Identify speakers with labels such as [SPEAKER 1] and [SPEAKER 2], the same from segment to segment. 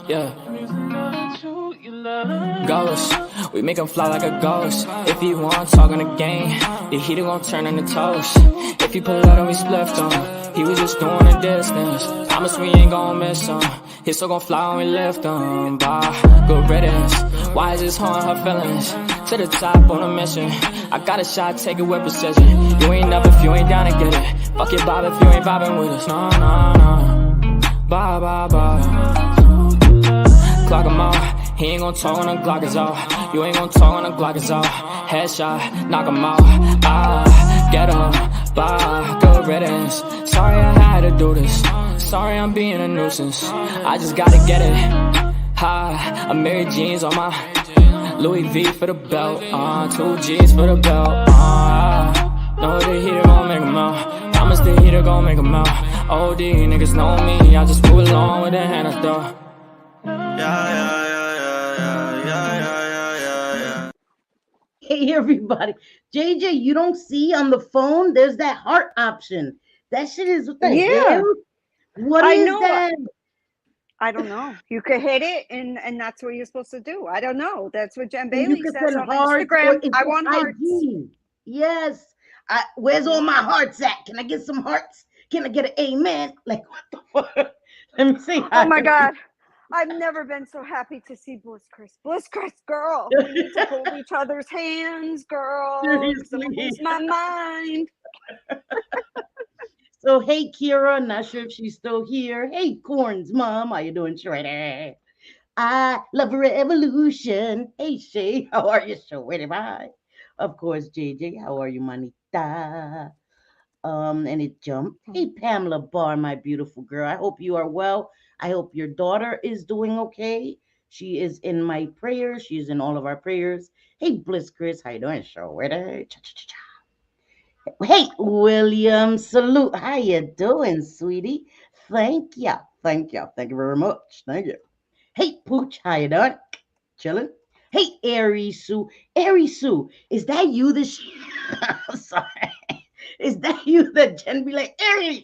[SPEAKER 1] Yeah. Ghost, we make him fly like a ghost. If he want talk on the game, the heater gon' turn into toast. If he pull out and we spliffed on, he was just doing a distance. Promise we ain't gon' miss him. His soul gon' fly when we lift him. Bye, good riddance. Why is this haunting her feelings? To the top on a mission. I got a shot, take it with precision. You ain't up if you ain't down to get it. Fuck it, Bob, if you ain't vibing with us. No, no, no. Bye, bye, bye. Clock him out. He ain't gon' talk when the Glock is off. You ain't gon' talk when the Glock is off. Headshot, knock him out. Ah, get him. Bye, good riddance. Sorry I had to do this. Sorry I'm being a nuisance. I just gotta get it. Hi, I'm Mary Jeans on my Louis V for the belt. 2 G's for the belt. Know the heater gon' make him out. Promise the heater gon' make him out. OD niggas know me. I just move along with the hand I throw.
[SPEAKER 2] Hey everybody, JJ, you don't see on the phone? There's that heart option. That shit is what the hell? What is that?
[SPEAKER 3] I don't know. You could hit it, and that's what you're supposed to do. I don't know. That's what Jen Bailey says on Instagram. I want hearts.
[SPEAKER 2] Yes. Where's all my hearts at? Can I get some hearts? Can I get an amen? Like, what the fuck? Let me see.
[SPEAKER 3] Oh my God. I've never been so happy to see Bliss Chris. Bliss Chris, girl. We need to hold each other's hands, girl. I'm gonna lose my mind.
[SPEAKER 2] So, hey, Kira. Not sure if she's still here. Hey, Corn's mom. How you doing, Shredder? I love revolution. Hey, Shay. How are you, Shredder? Bye. Of course, JJ. How are you, Manita? And it jumped. Hey, Pamela Barr, my beautiful girl. I hope you are well. I hope your daughter is doing okay. She is in my prayers. She is in all of our prayers. Hey, Bliss Chris, how you doing? Shredder. Hey, William, salute. How you doing, sweetie? Thank you. Thank you. Thank you very much. Thank you. Hey, Pooch, how you doing? Chilling. Hey, Airy Sue. Airy Sue, is that you this I'm sorry. Is that you that Jen be like, Aries?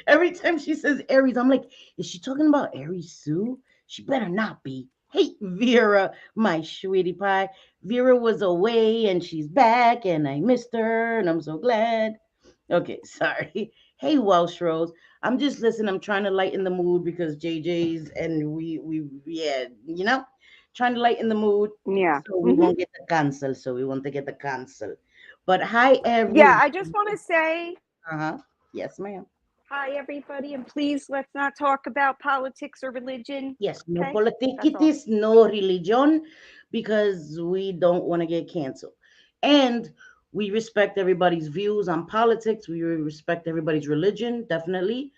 [SPEAKER 2] Every time she says Aries, I'm like, is she talking about Aries Sue? She better not be. Hey, Vera, my sweetie pie. Vera was away and she's back and I missed her and I'm so glad. Okay, sorry. Hey, Welsh Rose. I'm just listening. I'm trying to lighten the mood because JJ's and we trying to lighten the mood.
[SPEAKER 3] Yeah.
[SPEAKER 2] So we won't get the cancel. But hi, everyone.
[SPEAKER 3] Yeah, I just want to say.
[SPEAKER 2] Yes, ma'am.
[SPEAKER 3] Hi, everybody, and please let's not talk about politics or religion.
[SPEAKER 2] Yes, no politics, no religion, because we don't want to get canceled. And we respect everybody's views on politics. We respect everybody's religion, definitely.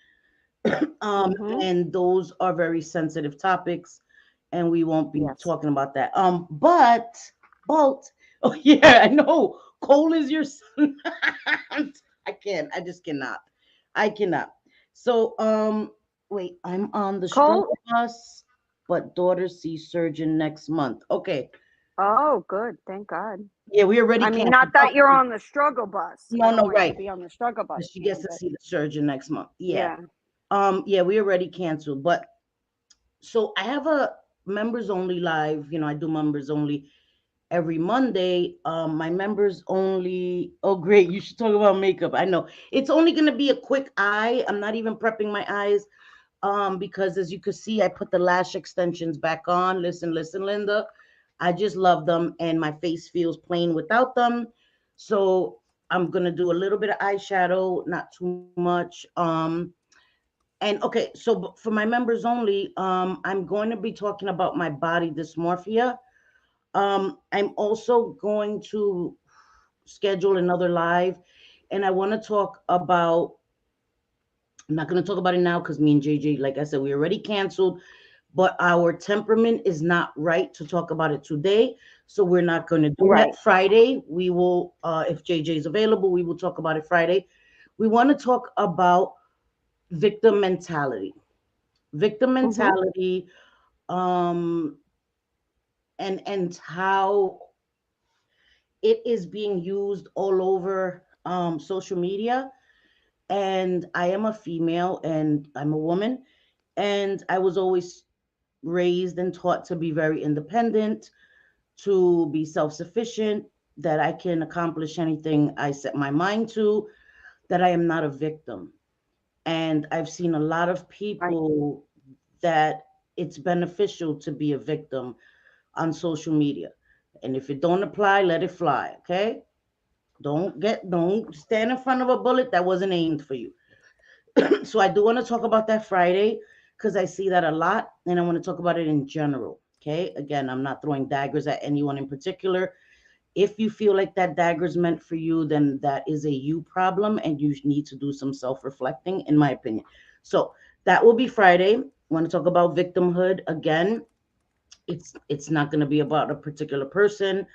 [SPEAKER 2] And those are very sensitive topics, and we won't be talking about that. But oh yeah, I know. Cole is your son. I just cannot. I cannot. So, wait, I'm on the struggle bus, but daughter sees surgeon next month. Okay.
[SPEAKER 3] Oh, good. Thank God.
[SPEAKER 2] Yeah, we already.
[SPEAKER 3] I mean, not that you're on the struggle bus.
[SPEAKER 2] No, right.
[SPEAKER 3] Be on the struggle bus.
[SPEAKER 2] She gets to see the surgeon next month. Yeah. Yeah, we already canceled, but so I have a members only live. I do members only every Monday. My members only. Oh, great. You should talk about makeup. I know it's only going to be a quick eye. I'm not even prepping my eyes. Because as you can see, I put the lash extensions back on. Listen, Linda. I just love them and my face feels plain without them. So I'm going to do a little bit of eyeshadow, not too much. And okay, so for my members only, I'm going to be talking about my body dysmorphia. I'm also going to schedule another live, and I want to talk about. I'm not going to talk about it now because me and JJ, like I said, we already canceled, but our temperament is not right to talk about it today. So we're not going to do that Friday. We will, if JJ is available, we will talk about it Friday. We want to talk about victim mentality, and how it is being used all over social media. And I am a female and I'm a woman. And I was always raised and taught to be very independent, to be self sufficient, that I can accomplish anything I set my mind to, that I am not a victim. And I've seen a lot of
[SPEAKER 3] Right.
[SPEAKER 2] people that it's beneficial to be a victim on social media. And if it don't apply, let it fly, okay? Don't stand in front of a bullet that wasn't aimed for you. So I do want to talk about that Friday because I see that a lot and I want to talk about it in general. Okay. Again, I'm not throwing daggers at anyone in particular. If you feel like that dagger's meant for you, then that is a you problem and you need to do some self-reflecting, in my opinion. So that will be Friday. I want to talk about victimhood again. It's not going to be about a particular person.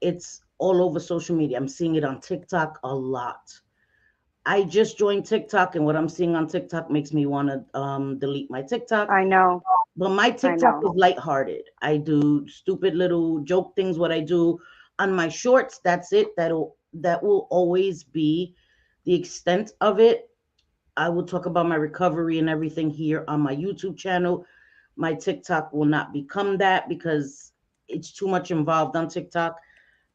[SPEAKER 2] It's all over social media. I'm seeing it on TikTok a lot. I just joined TikTok, and what I'm seeing on TikTok makes me want to delete my TikTok.
[SPEAKER 3] I know.
[SPEAKER 2] But my
[SPEAKER 3] I
[SPEAKER 2] TikTok
[SPEAKER 3] know.
[SPEAKER 2] is lighthearted. I do stupid little joke things. What I do on my shorts, that's it. That will always be the extent of it. I will talk about my recovery and everything here on my YouTube channel. My TikTok will not become that because it's too much involved on TikTok.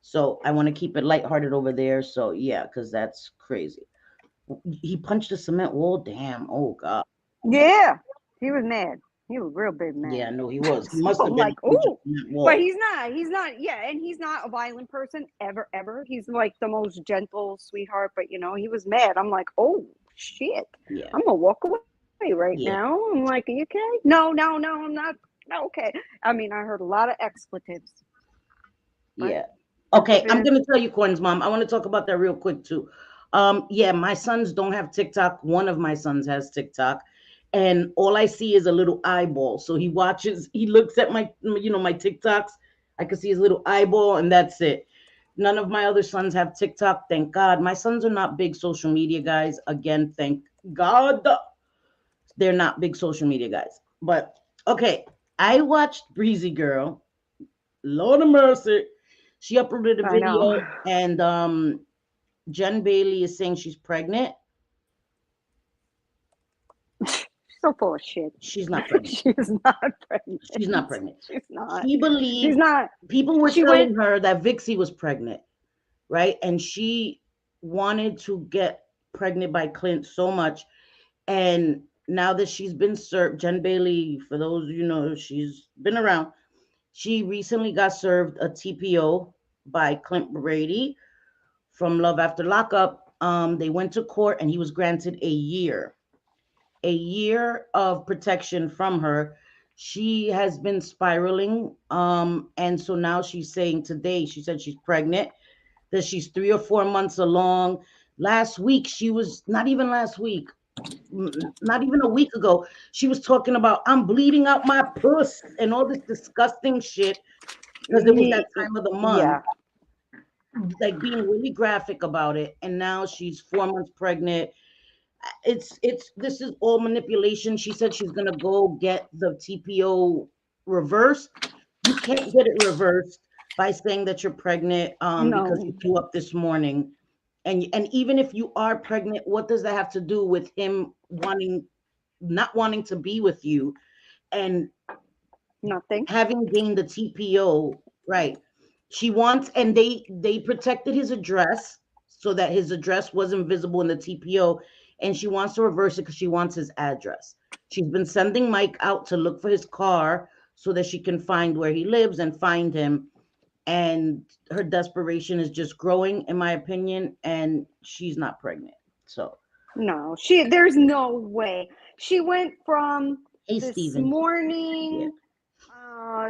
[SPEAKER 2] So I want to keep it lighthearted over there. So yeah, because that's crazy. He punched a cement wall. Damn. Oh God.
[SPEAKER 3] Yeah, he was mad. He was real big
[SPEAKER 2] Yeah,
[SPEAKER 3] mad.
[SPEAKER 2] no, he was. He
[SPEAKER 3] So
[SPEAKER 2] must
[SPEAKER 3] I'm
[SPEAKER 2] have been
[SPEAKER 3] like,
[SPEAKER 2] punching a
[SPEAKER 3] oh,
[SPEAKER 2] cement
[SPEAKER 3] but
[SPEAKER 2] wall.
[SPEAKER 3] he's not. He's not. Yeah, and he's not a violent person ever. He's like the most gentle sweetheart. But he was mad. I'm like, oh shit.
[SPEAKER 2] Yeah,
[SPEAKER 3] I'm gonna walk away right
[SPEAKER 2] yeah,
[SPEAKER 3] now. I'm like, are you okay? No, I'm not. No, okay. I mean, I heard a lot of expletives, but
[SPEAKER 2] yeah.
[SPEAKER 3] is what
[SPEAKER 2] Okay,
[SPEAKER 3] it
[SPEAKER 2] I'm
[SPEAKER 3] is.
[SPEAKER 2] gonna tell you, Corin's mom. I want to talk about that real quick too. Yeah, my sons don't have TikTok. One of my sons has TikTok, and all I see is a little eyeball. So he watches, he looks at my TikToks. I can see his little eyeball, and that's it. None of my other sons have TikTok. Thank God. My sons are not big social media guys. Again, thank God. They're not big social media guys. But okay, I watched Breezy Girl. Lord of mercy. She uploaded a
[SPEAKER 3] I know.
[SPEAKER 2] video and Jen Bailey is saying she's pregnant.
[SPEAKER 3] So full of shit.
[SPEAKER 2] She's not pregnant.
[SPEAKER 3] She's not pregnant.
[SPEAKER 2] She's not pregnant.
[SPEAKER 3] She's not.
[SPEAKER 2] She
[SPEAKER 3] She's
[SPEAKER 2] believed
[SPEAKER 3] not.
[SPEAKER 2] people were
[SPEAKER 3] She went.
[SPEAKER 2] telling her that Vixie was pregnant, right? And she wanted to get pregnant by Clint so much. And now that she's been served, Jen Bailey, for those she's been around. She recently got served a TPO by Clint Brady from Love After Lockup. They went to court and he was granted a year of protection from her. She has been spiraling. And so now she's saying today, she said she's pregnant, that she's 3 or 4 months along. Last week, she was not even last week, not even a week ago, she was talking about I'm bleeding out my puss and all this disgusting shit because it was that time of the month,
[SPEAKER 3] Yeah.
[SPEAKER 2] like being really graphic about it. And now she's 4 months pregnant. It's this is all manipulation. She said she's gonna go get the TPO reversed. You can't get it reversed by saying that you're pregnant because you
[SPEAKER 3] No.
[SPEAKER 2] threw up this morning. And even if you are pregnant, what does that have to do with him not wanting to be with you and
[SPEAKER 3] Nothing.
[SPEAKER 2] having gained the TPO, right? She wants, and they protected his address so that his address wasn't visible in the TPO, and she wants to reverse it because she wants his address. She's been sending Mike out to look for his car so that she can find where he lives and find him. And her desperation is just growing, in my opinion, and she's not pregnant. So,
[SPEAKER 3] No. There's no way. She went from
[SPEAKER 2] hey,
[SPEAKER 3] this
[SPEAKER 2] Steven. Yeah.
[SPEAKER 3] morning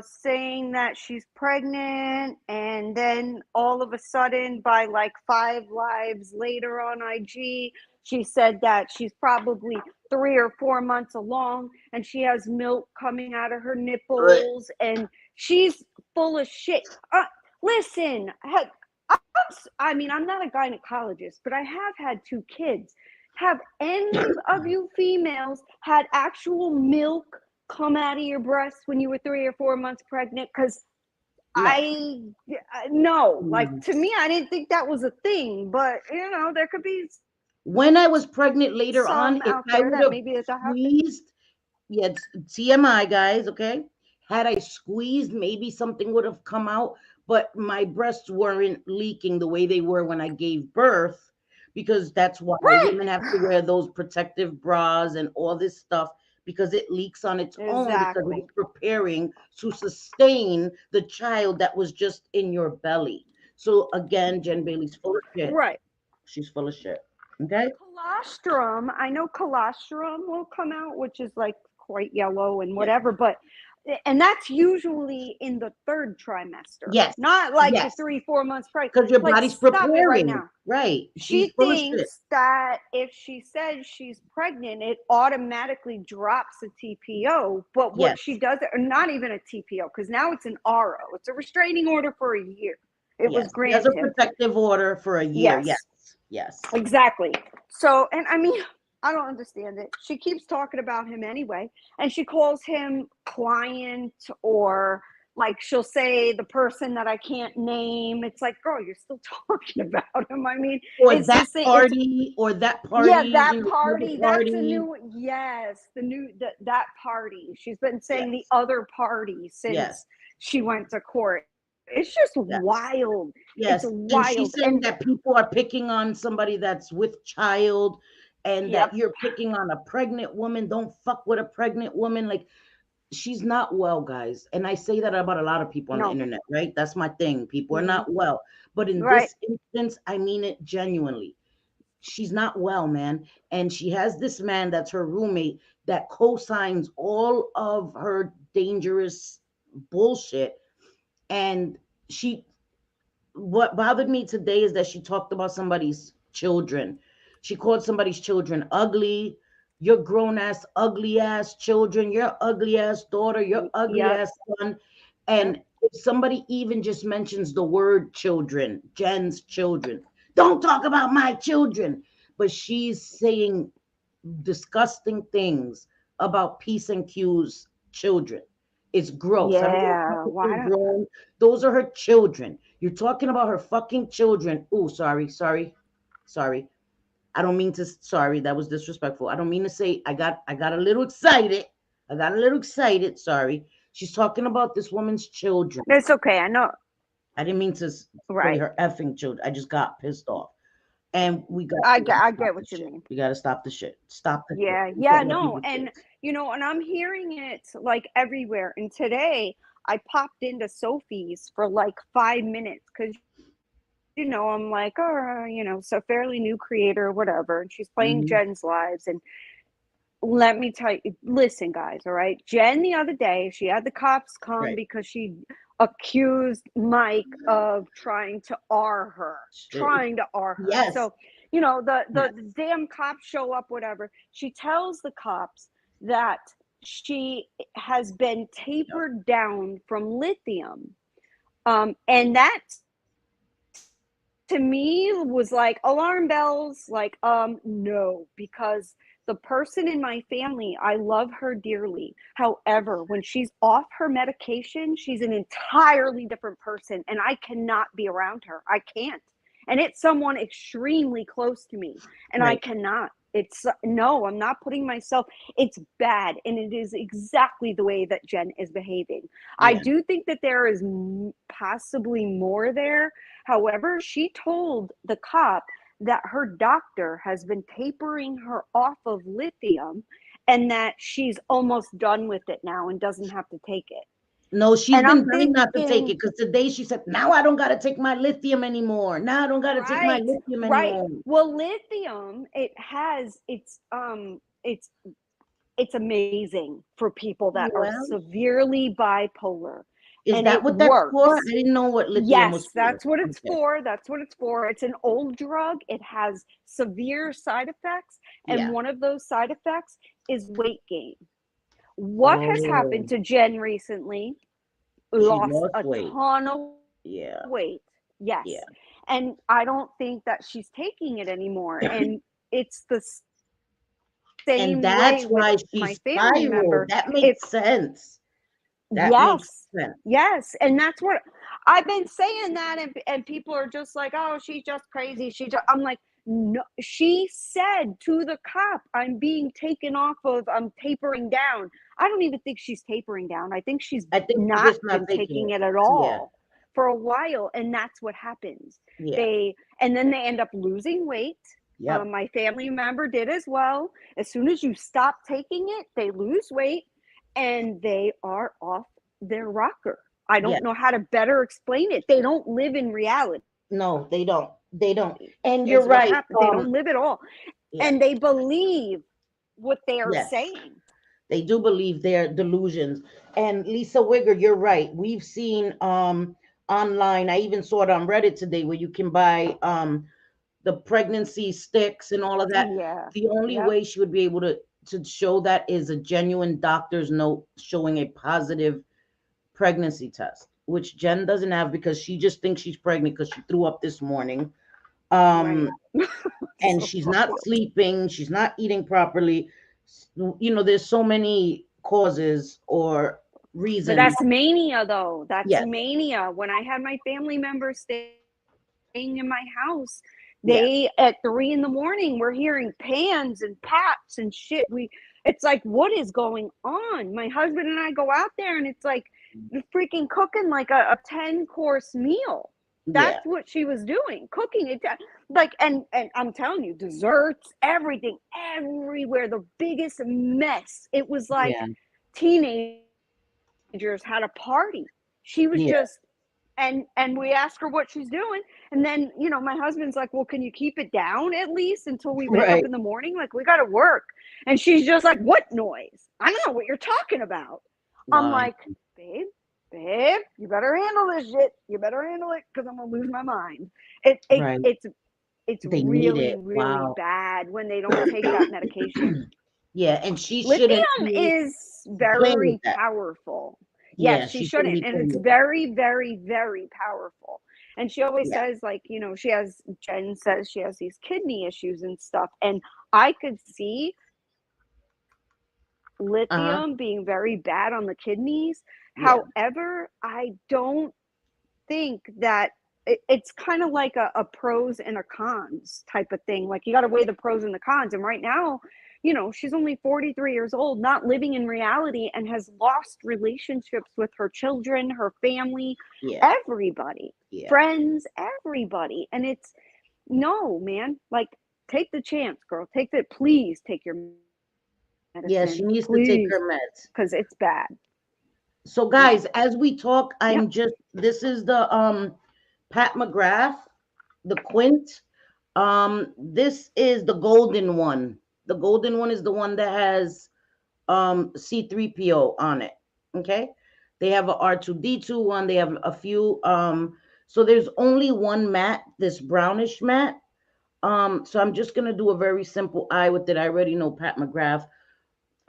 [SPEAKER 3] saying that she's pregnant, and then all of a sudden, by like 5 lives later on IG, she said that she's probably 3 or 4 months along, and she has milk coming out of her nipples, and she's full of shit. Listen, I mean, I'm not a gynecologist, but I have had 2 kids. Have any of you females had actual milk come out of your breast when you were 3 or 4 months pregnant? Because No, like to me, I didn't think that was a thing, but there could be
[SPEAKER 2] when I was pregnant later on,
[SPEAKER 3] some
[SPEAKER 2] if
[SPEAKER 3] out
[SPEAKER 2] I
[SPEAKER 3] there
[SPEAKER 2] would
[SPEAKER 3] that
[SPEAKER 2] have
[SPEAKER 3] maybe that happened.
[SPEAKER 2] squeezed, yeah, it's TMI, guys, okay? Had I squeezed, maybe something would have come out, but my breasts weren't leaking the way they were when I gave birth, because that's why
[SPEAKER 3] Right.
[SPEAKER 2] women have to wear those protective bras and all this stuff, because it leaks on its own, because
[SPEAKER 3] Exactly.
[SPEAKER 2] it's preparing to sustain the child that was just in your belly. So again, Jen Bailey's full of shit.
[SPEAKER 3] Right.
[SPEAKER 2] She's full of shit. Okay.
[SPEAKER 3] Colostrum, I know colostrum will come out, which is like quite yellow and whatever, and that's usually in the third trimester.
[SPEAKER 2] Yes.
[SPEAKER 3] Not like
[SPEAKER 2] Yes.
[SPEAKER 3] the 3-4 months pregnant.
[SPEAKER 2] Because your
[SPEAKER 3] Like,
[SPEAKER 2] body's
[SPEAKER 3] stop
[SPEAKER 2] preparing.
[SPEAKER 3] it right now.
[SPEAKER 2] Right. She's
[SPEAKER 3] She
[SPEAKER 2] full of shit.
[SPEAKER 3] thinks that if she says she's pregnant, it automatically drops a TPO. But what
[SPEAKER 2] Yes.
[SPEAKER 3] she does, or not even a TPO, because now it's an RO. It's a restraining order for a year. It was granted.
[SPEAKER 2] There's a protective order for a year. Yes. Yes.
[SPEAKER 3] Exactly. So, and I mean, I don't understand it. She keeps talking about him anyway, and she calls him client, or like she'll say the person that I can't name. It's like, girl, you're still talking about him. I mean,
[SPEAKER 2] Or
[SPEAKER 3] it's
[SPEAKER 2] that
[SPEAKER 3] the
[SPEAKER 2] party, or that party.
[SPEAKER 3] Yeah, that
[SPEAKER 2] you know,
[SPEAKER 3] party.
[SPEAKER 2] party.
[SPEAKER 3] That's a new. Yes, that party. She's been saying
[SPEAKER 2] Yes.
[SPEAKER 3] the other party since she went to court. It's just wild.
[SPEAKER 2] Yes.
[SPEAKER 3] It's wild.
[SPEAKER 2] And she's saying that people are picking on somebody that's with child, and that you're picking on a pregnant woman. Don't fuck with a pregnant woman. Like, she's not well, guys. And I say that about a lot of people on the internet, right? That's my thing. People are not well. But in this instance, I mean it genuinely. She's not well, man. And she has this man that's her roommate that co-signs all of her dangerous bullshit. And what bothered me today is that she talked about somebody's children. She called somebody's children ugly. Your grown ass, ugly ass children, your ugly ass daughter, your ugly ass son. And if somebody even just mentions the word children, Jen's children, don't talk about my children. But she's saying disgusting things about Peace and Q's children. It's gross.
[SPEAKER 3] Yeah.
[SPEAKER 2] Grown. Those are her children. You're talking about her fucking children. Oh, sorry. I don't mean to. Sorry, that was disrespectful. I don't mean to say. I got a little excited. Sorry. She's talking about this woman's children.
[SPEAKER 3] It's okay. I know.
[SPEAKER 2] I didn't mean to say her effing children. I just got pissed off. And I
[SPEAKER 3] get what you mean.
[SPEAKER 2] We got to stop the shit. Stop the shit.
[SPEAKER 3] No. And, and I'm hearing it like everywhere. And today I popped into Sophie's for like 5 minutes because, I'm like, so fairly new creator, whatever. And she's playing Jen's lives. And let me tell you, listen, guys, all right? Jen, the other day, she had the cops come because she accused Mike of trying to R her.
[SPEAKER 2] Yes.
[SPEAKER 3] So, the damn cops show up, whatever. She tells the cops that she has been tapered down from lithium. And that to me was like alarm bells, like, no, because the person in my family, I love her dearly. However, when she's off her medication, she's an entirely different person, and I cannot be around her. I can't. And it's someone extremely close to me, and I cannot. No, I'm not putting myself, it's bad. And it is exactly the way that Jen is behaving. Yeah. I do think that there is possibly more there. However, she told the cop that her doctor has been tapering her off of lithium and that she's almost done with it now and doesn't have to take it.
[SPEAKER 2] No, she's been trying not to take it, because today she said, now I don't got to take my lithium anymore. Now I don't got to take my lithium anymore.
[SPEAKER 3] Well, lithium, it's amazing for people that are severely bipolar.
[SPEAKER 2] Is that what that's for? I didn't know what lithium was for.
[SPEAKER 3] Yes, that's what it's for. That's what it's for. It's an old drug. It has severe side effects. And one of those side effects is weight gain. What has happened to Jen recently? Lost a ton of weight. Yes. Yeah. And I don't think that she's taking it anymore. And it's the same
[SPEAKER 2] and that's
[SPEAKER 3] way
[SPEAKER 2] why
[SPEAKER 3] with
[SPEAKER 2] she's
[SPEAKER 3] my family member.
[SPEAKER 2] That makes sense.
[SPEAKER 3] Yes. And that's what I've been saying that, and people are just like, oh, she's just crazy. I'm like, no, she said to the cop, I'm being taken off of, I'm tapering down. I don't even think she's tapering down. I think she's
[SPEAKER 2] she's
[SPEAKER 3] not
[SPEAKER 2] just not
[SPEAKER 3] been taking it at all for a while. And that's what happens. And then they end up losing weight. My family member did as well. As soon as you stop taking it, they lose weight and they are off their rocker. I don't know how to better explain it. They don't live in reality.
[SPEAKER 2] No, they don't. They don't. And you're right.
[SPEAKER 3] They don't live at all. And they believe what they are saying.
[SPEAKER 2] They do believe their delusions. And Lisa Wigger, you're right. We've seen online, I even saw it on Reddit today, where you can buy the pregnancy sticks and all of that. The only way she would be able to show that is a genuine doctor's note showing a positive pregnancy test, which Jen doesn't have because she just thinks she's pregnant because she threw up this morning. And she's not sleeping, she's not eating properly. You know, there's so many causes or reasons.
[SPEAKER 3] But that's mania, though. That's mania. When I had my family members staying in my house, they at 3 a.m, we're hearing pans and pots and shit. It's like, what is going on? My husband and I go out there, and it's like freaking cooking like a 10-course meal. That's what she was doing, cooking it. Like, and I'm telling you, desserts, everything, everywhere, the biggest mess. It was like teenagers had a party. She was just, and we asked her what she's doing. And then, you know, my husband's like, well, can you keep it down at least until we wake up in the morning? Like, we got to work. And she's just like, what noise? I don't know what you're talking about. I'm like, babe, you better handle this shit. You better handle it, because I'm gonna lose my mind. It's really bad when they don't take that medication.
[SPEAKER 2] And she
[SPEAKER 3] Lithium
[SPEAKER 2] shouldn't.
[SPEAKER 3] is very powerful. Yes, she shouldn't, and it's very, very, very powerful. And she always says, like, you know, Jen says she has these kidney issues and stuff, and I could see lithium being very bad on the kidneys. However, I don't think that it's kind of like a pros and a cons type of thing. Like, you got to weigh the pros and the cons. And right now, you know, she's only 43 years old, not living in reality, and has lost relationships with her children, her family, everybody, friends, everybody. And it's, no, man, like, take the chance, girl. Please take your medicine.
[SPEAKER 2] Yeah, she needs to take her meds,
[SPEAKER 3] because it's bad.
[SPEAKER 2] So guys, as we talk, this is the Pat McGrath, the Quint. This is the golden one. The golden one is the one that has C3PO on it. Okay. They have a R2D2 one. They have a few. So there's only one matte, this brownish matte. So I'm just gonna do a very simple eye with it. I already know Pat McGrath.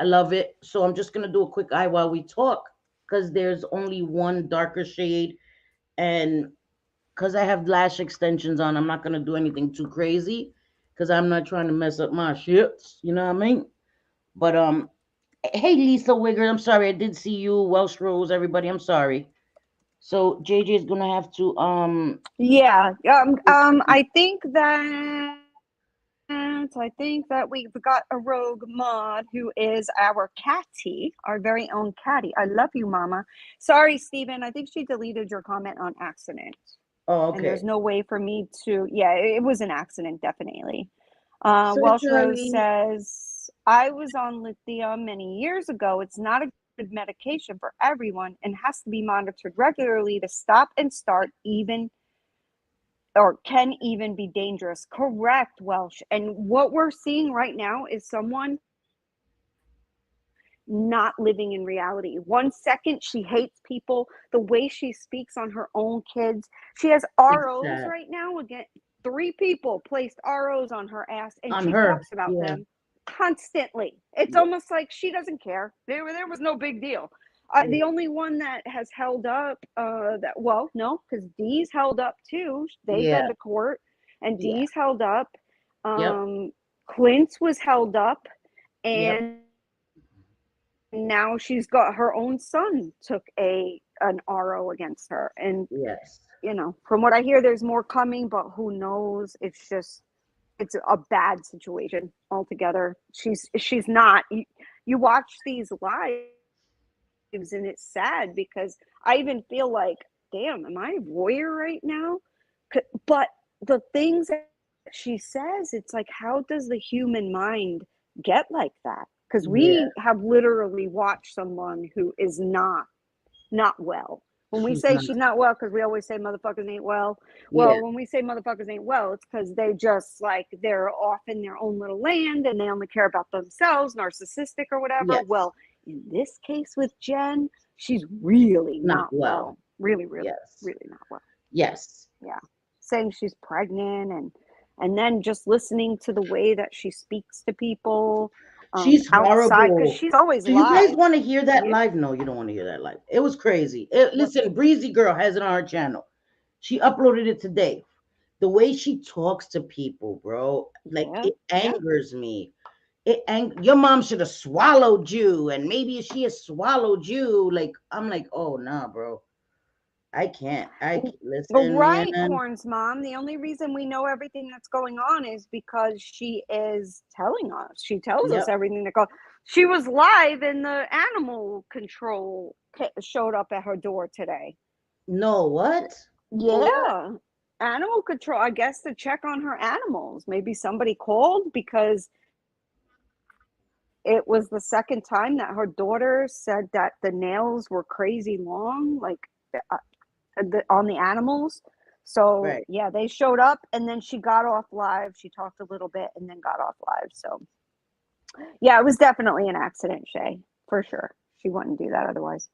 [SPEAKER 2] I love it. So I'm just gonna do a quick eye while we talk, because there's only one darker shade, and because I have lash extensions on, I'm not going to do anything too crazy, because I'm not trying to mess up my shits, you know what I mean? But hey, Lisa Wigger, I'm sorry, I did see you. Welsh Rose, everybody, I'm sorry. So JJ is going to have to
[SPEAKER 3] I think that we've got a rogue mod who is our Catty, our very own Catty. I love you, Mama. Sorry, Stephen. I think she deleted your comment on accident.
[SPEAKER 2] Oh, okay.
[SPEAKER 3] And there's no way for me to. Yeah, it was an accident, definitely. Welsh Rose says, I was on lithium many years ago. It's not a good medication for everyone and has to be monitored regularly to stop and start, or can even be dangerous. Correct, Welsh. And what we're seeing right now is someone not living in reality. 1 second she hates people, the way she speaks on her own kids. She has ROs right now. Again, 3 people placed ROs on her ass, and she talks about them constantly. It's almost like she doesn't care. There was no big deal. The only one that has held up, because Dee's held up too. They've been to court, and Dee's held up. Clint's was held up, and now she's got her own son took an RO against her. And,
[SPEAKER 2] Yes.
[SPEAKER 3] From what I hear, there's more coming, but who knows? It's a bad situation altogether. She's not, you watch these lives and it's sad because I even feel like, damn, am I a voyeur right now? But the things that she says, it's like, how does the human mind get like that? Because we have literally watched someone who is not well. When we say she's not well, because we always say motherfuckers ain't well. Well, when we say motherfuckers ain't well, it's because they just they're off in their own little land and they only care about themselves, narcissistic or whatever. Yes. Well, in this case with Jen, she's really not well. Really, really, really not well.
[SPEAKER 2] Yes.
[SPEAKER 3] Yeah. Saying she's pregnant and then just listening to the way that she speaks to people.
[SPEAKER 2] She's horrible.
[SPEAKER 3] Because she's always
[SPEAKER 2] Do you guys want to hear that live? No, you don't want to hear that live. It was crazy. Listen, Breezy Girl has it on her channel. She uploaded it today. The way she talks to people, bro, it angers me. Your mom should have swallowed you, and maybe if she has swallowed you, I'm like, oh nah, bro. I can't listen.
[SPEAKER 3] But right, Corn's mom. The only reason we know everything that's going on is because she is telling us. She tells us everything that goes. She was live, and the animal control showed up at her door today.
[SPEAKER 2] No, what?
[SPEAKER 3] Yeah, animal control. I guess to check on her animals. Maybe somebody called because it was the second time that her daughter said that the nails were crazy long, on the animals. So yeah, they showed up and then she got off live. She talked a little bit and then got off live. So yeah, it was definitely an accident, Shay, for sure. She wouldn't do that otherwise.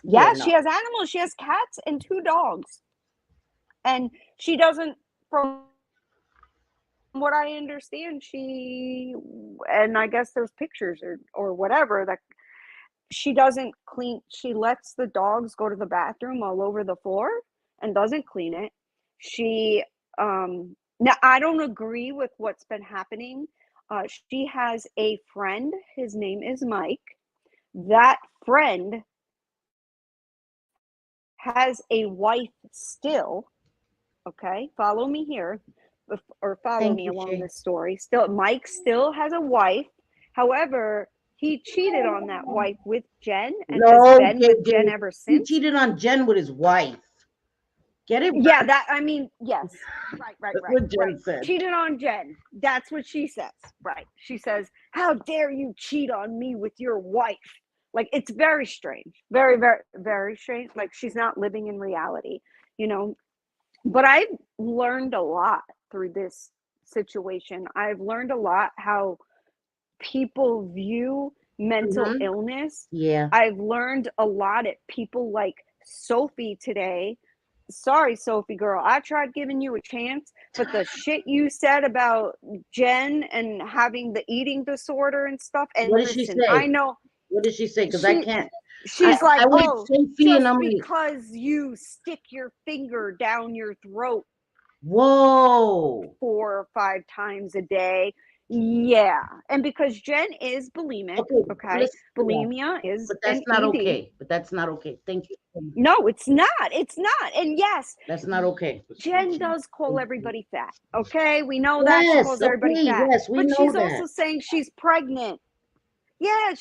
[SPEAKER 3] Yeah, she has animals. She has cats and 2 dogs. And she doesn't, from what I understand, and I guess there's pictures or whatever, that she doesn't clean. She lets the dogs go to the bathroom all over the floor and doesn't clean it. She now I don't agree with what's been happening. She has a friend. His name is Mike. That friend has a wife still. Okay, follow me here, or follow me along this story. Still, Mike still has a wife. However, he cheated on that wife with Jen and has been with Jen ever since.
[SPEAKER 2] He cheated on Jen with his wife. Get it?
[SPEAKER 3] Yeah, yes. Right. What Jen said. Cheated on Jen. That's what she says. Right. She says, how dare you cheat on me with your wife? It's very strange. Very, very, very strange. She's not living in reality, But I've learned a lot through this situation. I've learned a lot how people view mental illness.
[SPEAKER 2] Yeah.
[SPEAKER 3] I've learned a lot at people like Sophie today. Sorry, Sophie girl, I tried giving you a chance, but the shit you said about Jen and having the eating disorder and stuff. And
[SPEAKER 2] what did she say?
[SPEAKER 3] I know.
[SPEAKER 2] What did she say? Because I can't.
[SPEAKER 3] She's like, because you stick your finger down your throat.
[SPEAKER 2] Whoa.
[SPEAKER 3] 4 or 5 times a day. Yeah. And because Jen is bulimic, okay? Bulimia is
[SPEAKER 2] But that's not okay. But that's not okay. Thank you.
[SPEAKER 3] No, it's not. It's not. And yes.
[SPEAKER 2] That's not okay.
[SPEAKER 3] Jen does call everybody fat. Okay? We know that. She calls everybody fat.
[SPEAKER 2] Yes, we know
[SPEAKER 3] she's also saying she's pregnant. Yeah,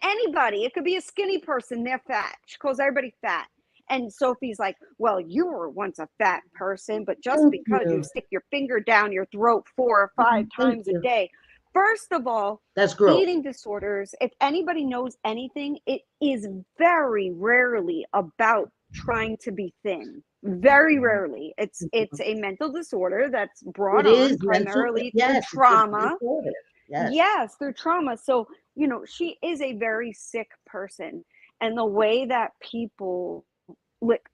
[SPEAKER 3] anybody. It could be a skinny person. They're fat. She calls everybody fat. And Sophie's like, well, you were once a fat person, but just because you stick your finger down your throat 4 or 5 times a day. First of all,
[SPEAKER 2] that's gross.
[SPEAKER 3] Eating disorders, if anybody knows anything, it is very rarely about trying to be thin. Very rarely. It's a mental disorder that's brought on primarily through trauma. Yes, through trauma. So, she is a very sick person. And the way that people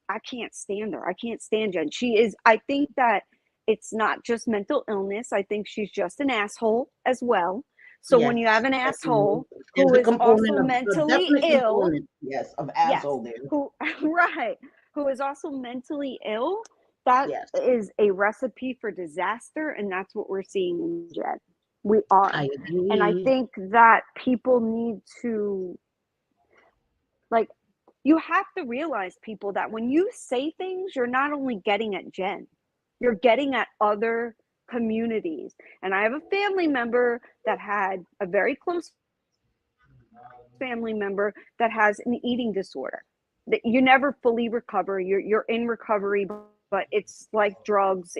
[SPEAKER 3] I can't stand her. I can't stand Jen. I think that it's not just mental illness. I think she's just an asshole as well. So when you have an asshole who is also mentally ill,
[SPEAKER 2] of asshole there.
[SPEAKER 3] Who is also mentally ill, that is a recipe for disaster, and that's what we're seeing in Jen. We are.
[SPEAKER 2] I agree.
[SPEAKER 3] And I think that people need to Like, you have to realize, people, that when you say things, you're not only getting at Jen, you're getting at other communities. And I have a family member that had a very close family member that has an eating disorder. That you never fully recover. You're in recovery, but it's like drugs.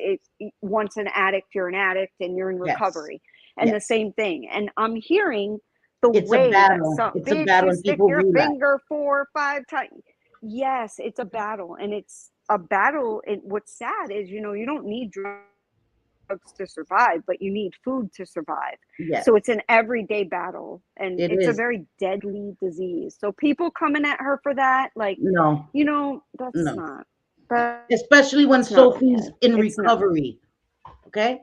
[SPEAKER 3] Once an addict, you're an addict, and you're in recovery. And the same thing. And I'm hearing the way that some bitch, you stick your finger 4 or 5 times. Yes, it's a battle, and it's a battle. And what's sad is, you don't need drugs to survive, but you need food to survive. Yes. So it's an everyday battle, and it's a very deadly disease. So people coming at her for that, like, no, that's not.
[SPEAKER 2] Especially when Sophie's in recovery. Okay?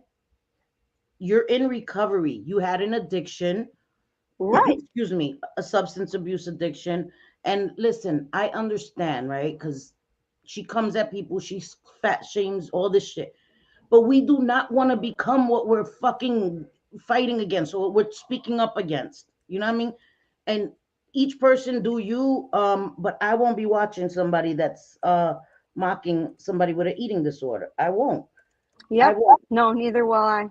[SPEAKER 2] You're in recovery. You had an addiction. Right. Excuse me, a substance abuse addiction. And listen, I understand, right? Because she comes at people, she fat shames, all this shit. But we do not want to become what we're fucking fighting against, or what we're speaking up against. You know what I mean? And each person do you, but I won't be watching somebody that's mocking somebody with an eating disorder. I won't.
[SPEAKER 3] Yeah. No, neither will I.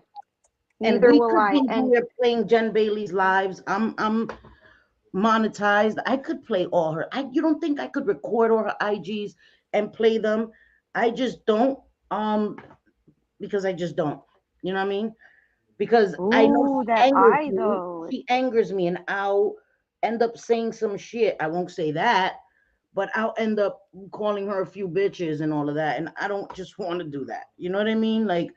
[SPEAKER 2] Neither will I. And we're playing Jen Bailey's lives. I'm monetized. I could play all her. You don't think I could record all her IGs and play them? I just don't. Because I just don't. You know what I mean? Because I know she angers me, and I'll end up saying some shit. I won't say that, but I'll end up calling her a few bitches and all of that. And I don't just want to do that. You know what I mean? Like,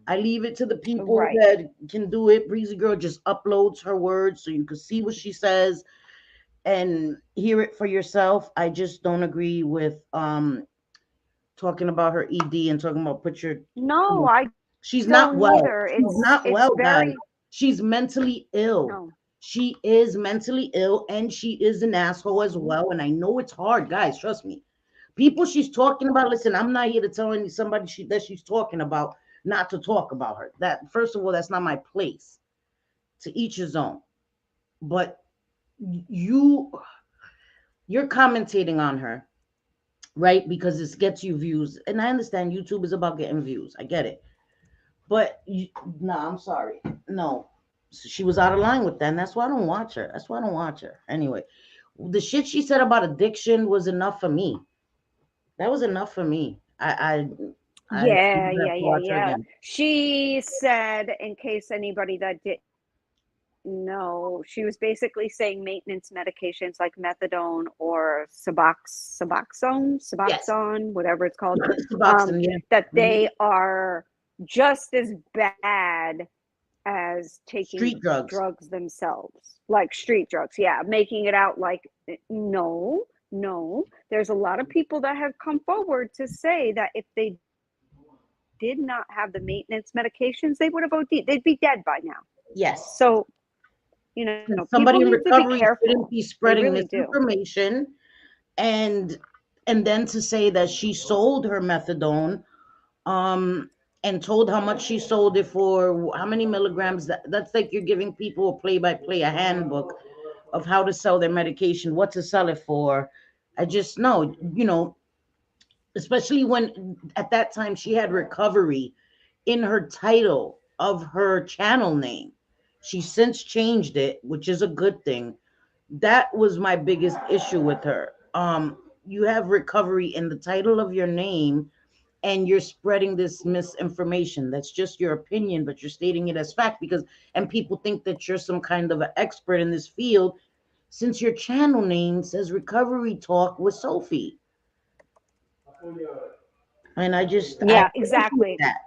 [SPEAKER 2] I leave it to the people that can do it. Breezy Girl just uploads her words so you can see what she says and hear it for yourself. I just don't agree with talking about her ED and talking about she's not well. She's not well, guys. She's mentally ill. No. She is mentally ill, and she is an asshole as well. And I know it's hard, guys. Trust me. People she's talking about. Listen, I'm not here to tell somebody that she's talking about not to talk about her. That, first of all, that's not my place. To each his own. But you're commentating on her, right? Because this gets you views. And I understand YouTube is about getting views. I get it. But I'm sorry. No, she was out of line with that. And that's why I don't watch her. Anyway, the shit she said about addiction was enough for me. That was enough for me.
[SPEAKER 3] Yeah. She said, in case anybody that didn't know, she was basically saying maintenance medications like methadone or Suboxone, whatever it's called, that they are just as bad as taking
[SPEAKER 2] street
[SPEAKER 3] drugs themselves, like street drugs. Yeah, making it out like no. There's a lot of people that have come forward to say that if they did not have the maintenance medications, they would have OD'd. They'd be dead by now.
[SPEAKER 2] Yes.
[SPEAKER 3] So,
[SPEAKER 2] somebody in recovery shouldn't be spreading misinformation, and then to say that she sold her methadone, and told how much she sold it for, how many milligrams. That's like you're giving people a play-by-play, a handbook of how to sell their medication, what to sell it for. I just know, especially when at that time she had recovery in her title of her channel name. She since changed it, which is a good thing. That was my biggest issue with her. You have recovery in the title of your name, and you're spreading this misinformation. That's just your opinion, but you're stating it as fact and people think that you're some kind of an expert in this field, since your channel name says Recovery Talk with Sophie. And I
[SPEAKER 3] exactly.
[SPEAKER 2] That.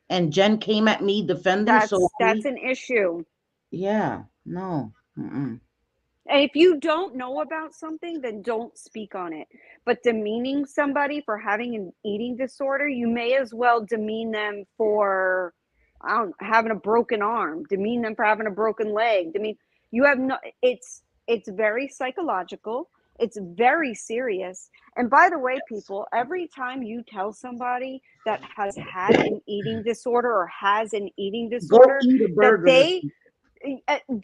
[SPEAKER 2] And Jen came at me defending Sophie.
[SPEAKER 3] That's an issue.
[SPEAKER 2] Yeah, no. Mm-mm.
[SPEAKER 3] And if you don't know about something, then don't speak on it. But demeaning somebody for having an eating disorder, you may as well demean them for having a broken arm, demean them for having a broken leg. It's very psychological. It's very serious. And by the way, people, every time you tell somebody that has had an eating disorder or has an eating disorder,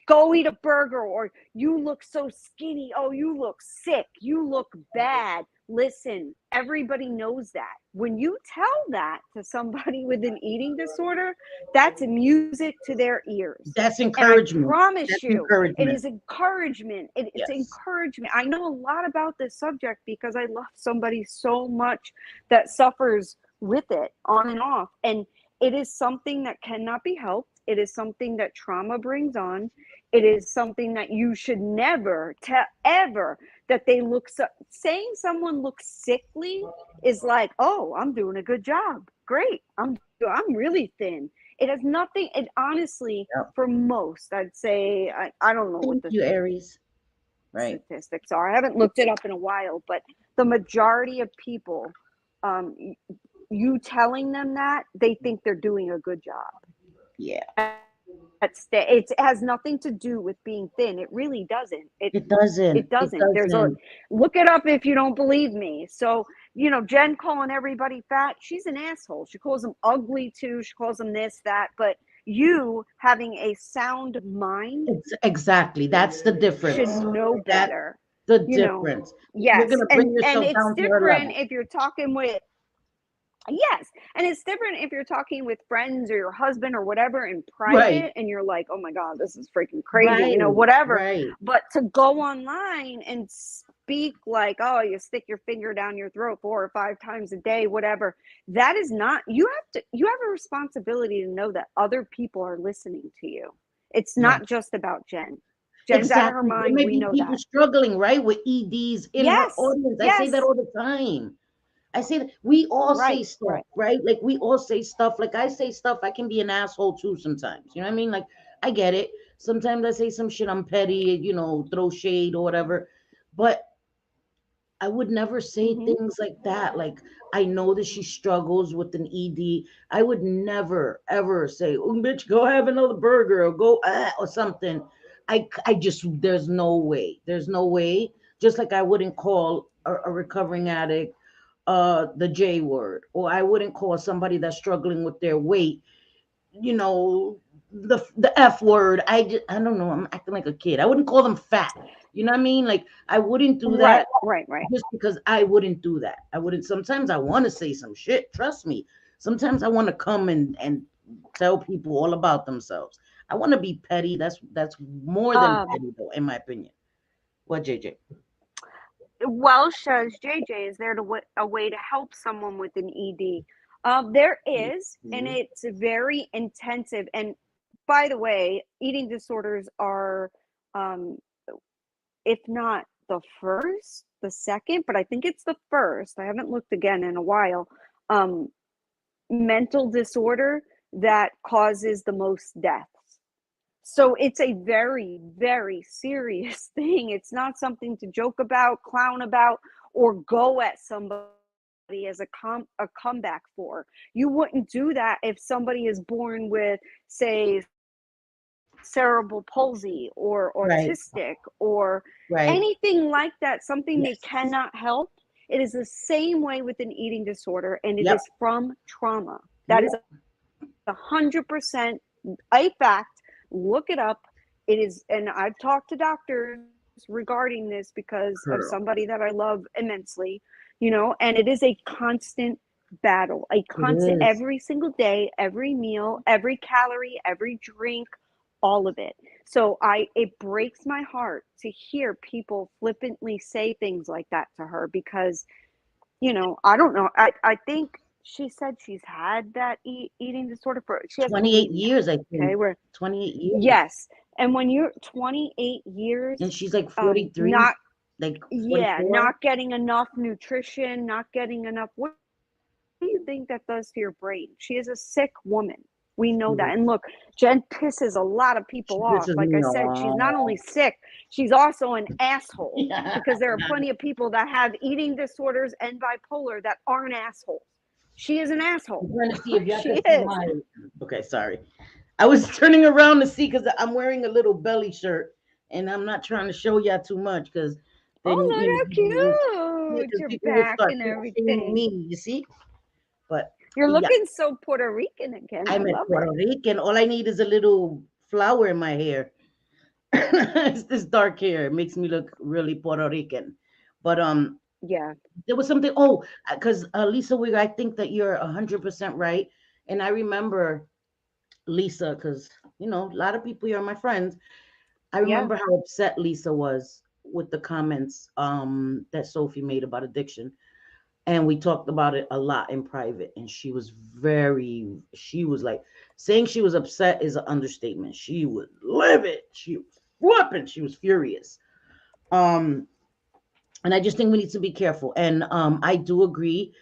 [SPEAKER 3] go eat a burger, or you look so skinny, oh, you look sick, you look bad. Listen, everybody knows that. When you tell that to somebody with an eating disorder, that's music to their ears.
[SPEAKER 2] That's encouragement.
[SPEAKER 3] And I promise
[SPEAKER 2] that's
[SPEAKER 3] you,
[SPEAKER 2] encouragement.
[SPEAKER 3] it is encouragement. It's encouragement. I know a lot about this subject because I love somebody so much that suffers with it on and off. And it is something that cannot be helped. It is something that trauma brings on. It is something that you should never ever that they look saying someone looks sickly is like, oh, I'm doing a good job. Great. I'm really thin. It has nothing. It honestly, for most, I'd say, I don't know what the
[SPEAKER 2] Aries. Right.
[SPEAKER 3] Statistics are. I haven't looked it up in a while, but the majority of people, you telling them that, they think they're doing a good job.
[SPEAKER 2] Yeah.
[SPEAKER 3] It has nothing to do with being thin. It really doesn't. It doesn't. Look it up if you don't believe me. So, Jen calling everybody fat, she's an asshole. She calls them ugly too. She calls them this, that. But you having a sound mind.
[SPEAKER 2] Exactly. That's the difference.
[SPEAKER 3] Should know better.
[SPEAKER 2] The difference.
[SPEAKER 3] Yes.
[SPEAKER 2] You're bring yourself
[SPEAKER 3] and
[SPEAKER 2] down
[SPEAKER 3] it's different if you're talking with. Yes. And it's different if you're talking with friends or your husband or whatever in private and you're like, oh my God, this is freaking crazy, whatever.
[SPEAKER 2] Right.
[SPEAKER 3] But to go online and speak like, oh, you stick your finger down your throat 4 or 5 times a day, whatever, that is not, you have a responsibility to know that other people are listening to you. It's not just about Jen. Jen's out of her mind. We know
[SPEAKER 2] people
[SPEAKER 3] that.
[SPEAKER 2] Struggling, right, with EDs in her audience. I say that all the time. I say that we all say stuff, right? Like we all say stuff. Like I say stuff. I can be an asshole too sometimes. You know what I mean? Like I get it. Sometimes I say some shit. I'm petty, throw shade or whatever. But I would never say things like that. Like I know that she struggles with an ED. I would never ever say, "Oh, bitch, go have another burger or go or something." I just there's no way. There's no way. Just like I wouldn't call a recovering addict the J word, or I wouldn't call somebody that's struggling with their weight, the F word. I don't know. I'm acting like a kid. I wouldn't call them fat. You know what I mean? Like I wouldn't do that.
[SPEAKER 3] Right.
[SPEAKER 2] Just because I wouldn't do that. I wouldn't. Sometimes I want to say some shit. Trust me. Sometimes I want to come and tell people all about themselves. I want to be petty. That's more than petty, though, in my opinion. What, JJ?
[SPEAKER 3] Well, says JJ, is there a way to help someone with an ED? There is, and it's very intensive. And by the way, eating disorders are, if not the first, the second, but I think it's the first. I haven't looked again in a while. Mental disorder that causes the most deaths. So it's a very, very serious thing. It's not something to joke about, clown about, or go at somebody as a comeback for. You wouldn't do that if somebody is born with, say, cerebral palsy or autistic or anything like that, something they cannot help. It is the same way with an eating disorder, and it is from trauma. That is 100% a fact. Look it up. It is, and I've talked to doctors regarding this because of somebody that I love immensely, and it is a constant battle, every single day, every meal, every calorie, every drink, all of it. So it breaks my heart to hear people flippantly say things like that to her because, I don't know. I think she said she's had that eating disorder for
[SPEAKER 2] 28 years, I think. Okay, 28 years.
[SPEAKER 3] Yes. And when you're 28 years
[SPEAKER 2] and she's like 43,
[SPEAKER 3] not getting enough nutrition, not getting enough. What do you think that does to your brain? She is a sick woman. We know that. And look, Jen pisses a lot of people off. Like I said, she's not only sick, she's also an asshole because there are plenty of people that have eating disorders and bipolar that aren't assholes. She is an asshole.
[SPEAKER 2] I'm trying to see if she is. Okay, sorry. I was turning around to see because I'm wearing a little belly shirt and I'm not trying to show y'all too much because
[SPEAKER 3] look how cute your back and everything.
[SPEAKER 2] Me, you see? But
[SPEAKER 3] you're looking so Puerto Rican again.
[SPEAKER 2] I'm Puerto Rican. All I need is a little flower in my hair. It's this dark hair. It makes me look really Puerto Rican. But
[SPEAKER 3] Yeah.
[SPEAKER 2] there was something. Oh, because Lisa Wigger, I think that you're 100% right. And I remember Lisa, because a lot of people here are my friends. I
[SPEAKER 3] Yeah.
[SPEAKER 2] remember how upset Lisa was with the comments that Sophie made about addiction. And we talked about it a lot in private. And she was like, saying she was upset is an understatement. She was livid. She was flipping. She was furious. Um, and I just think we need to be careful. And I do agree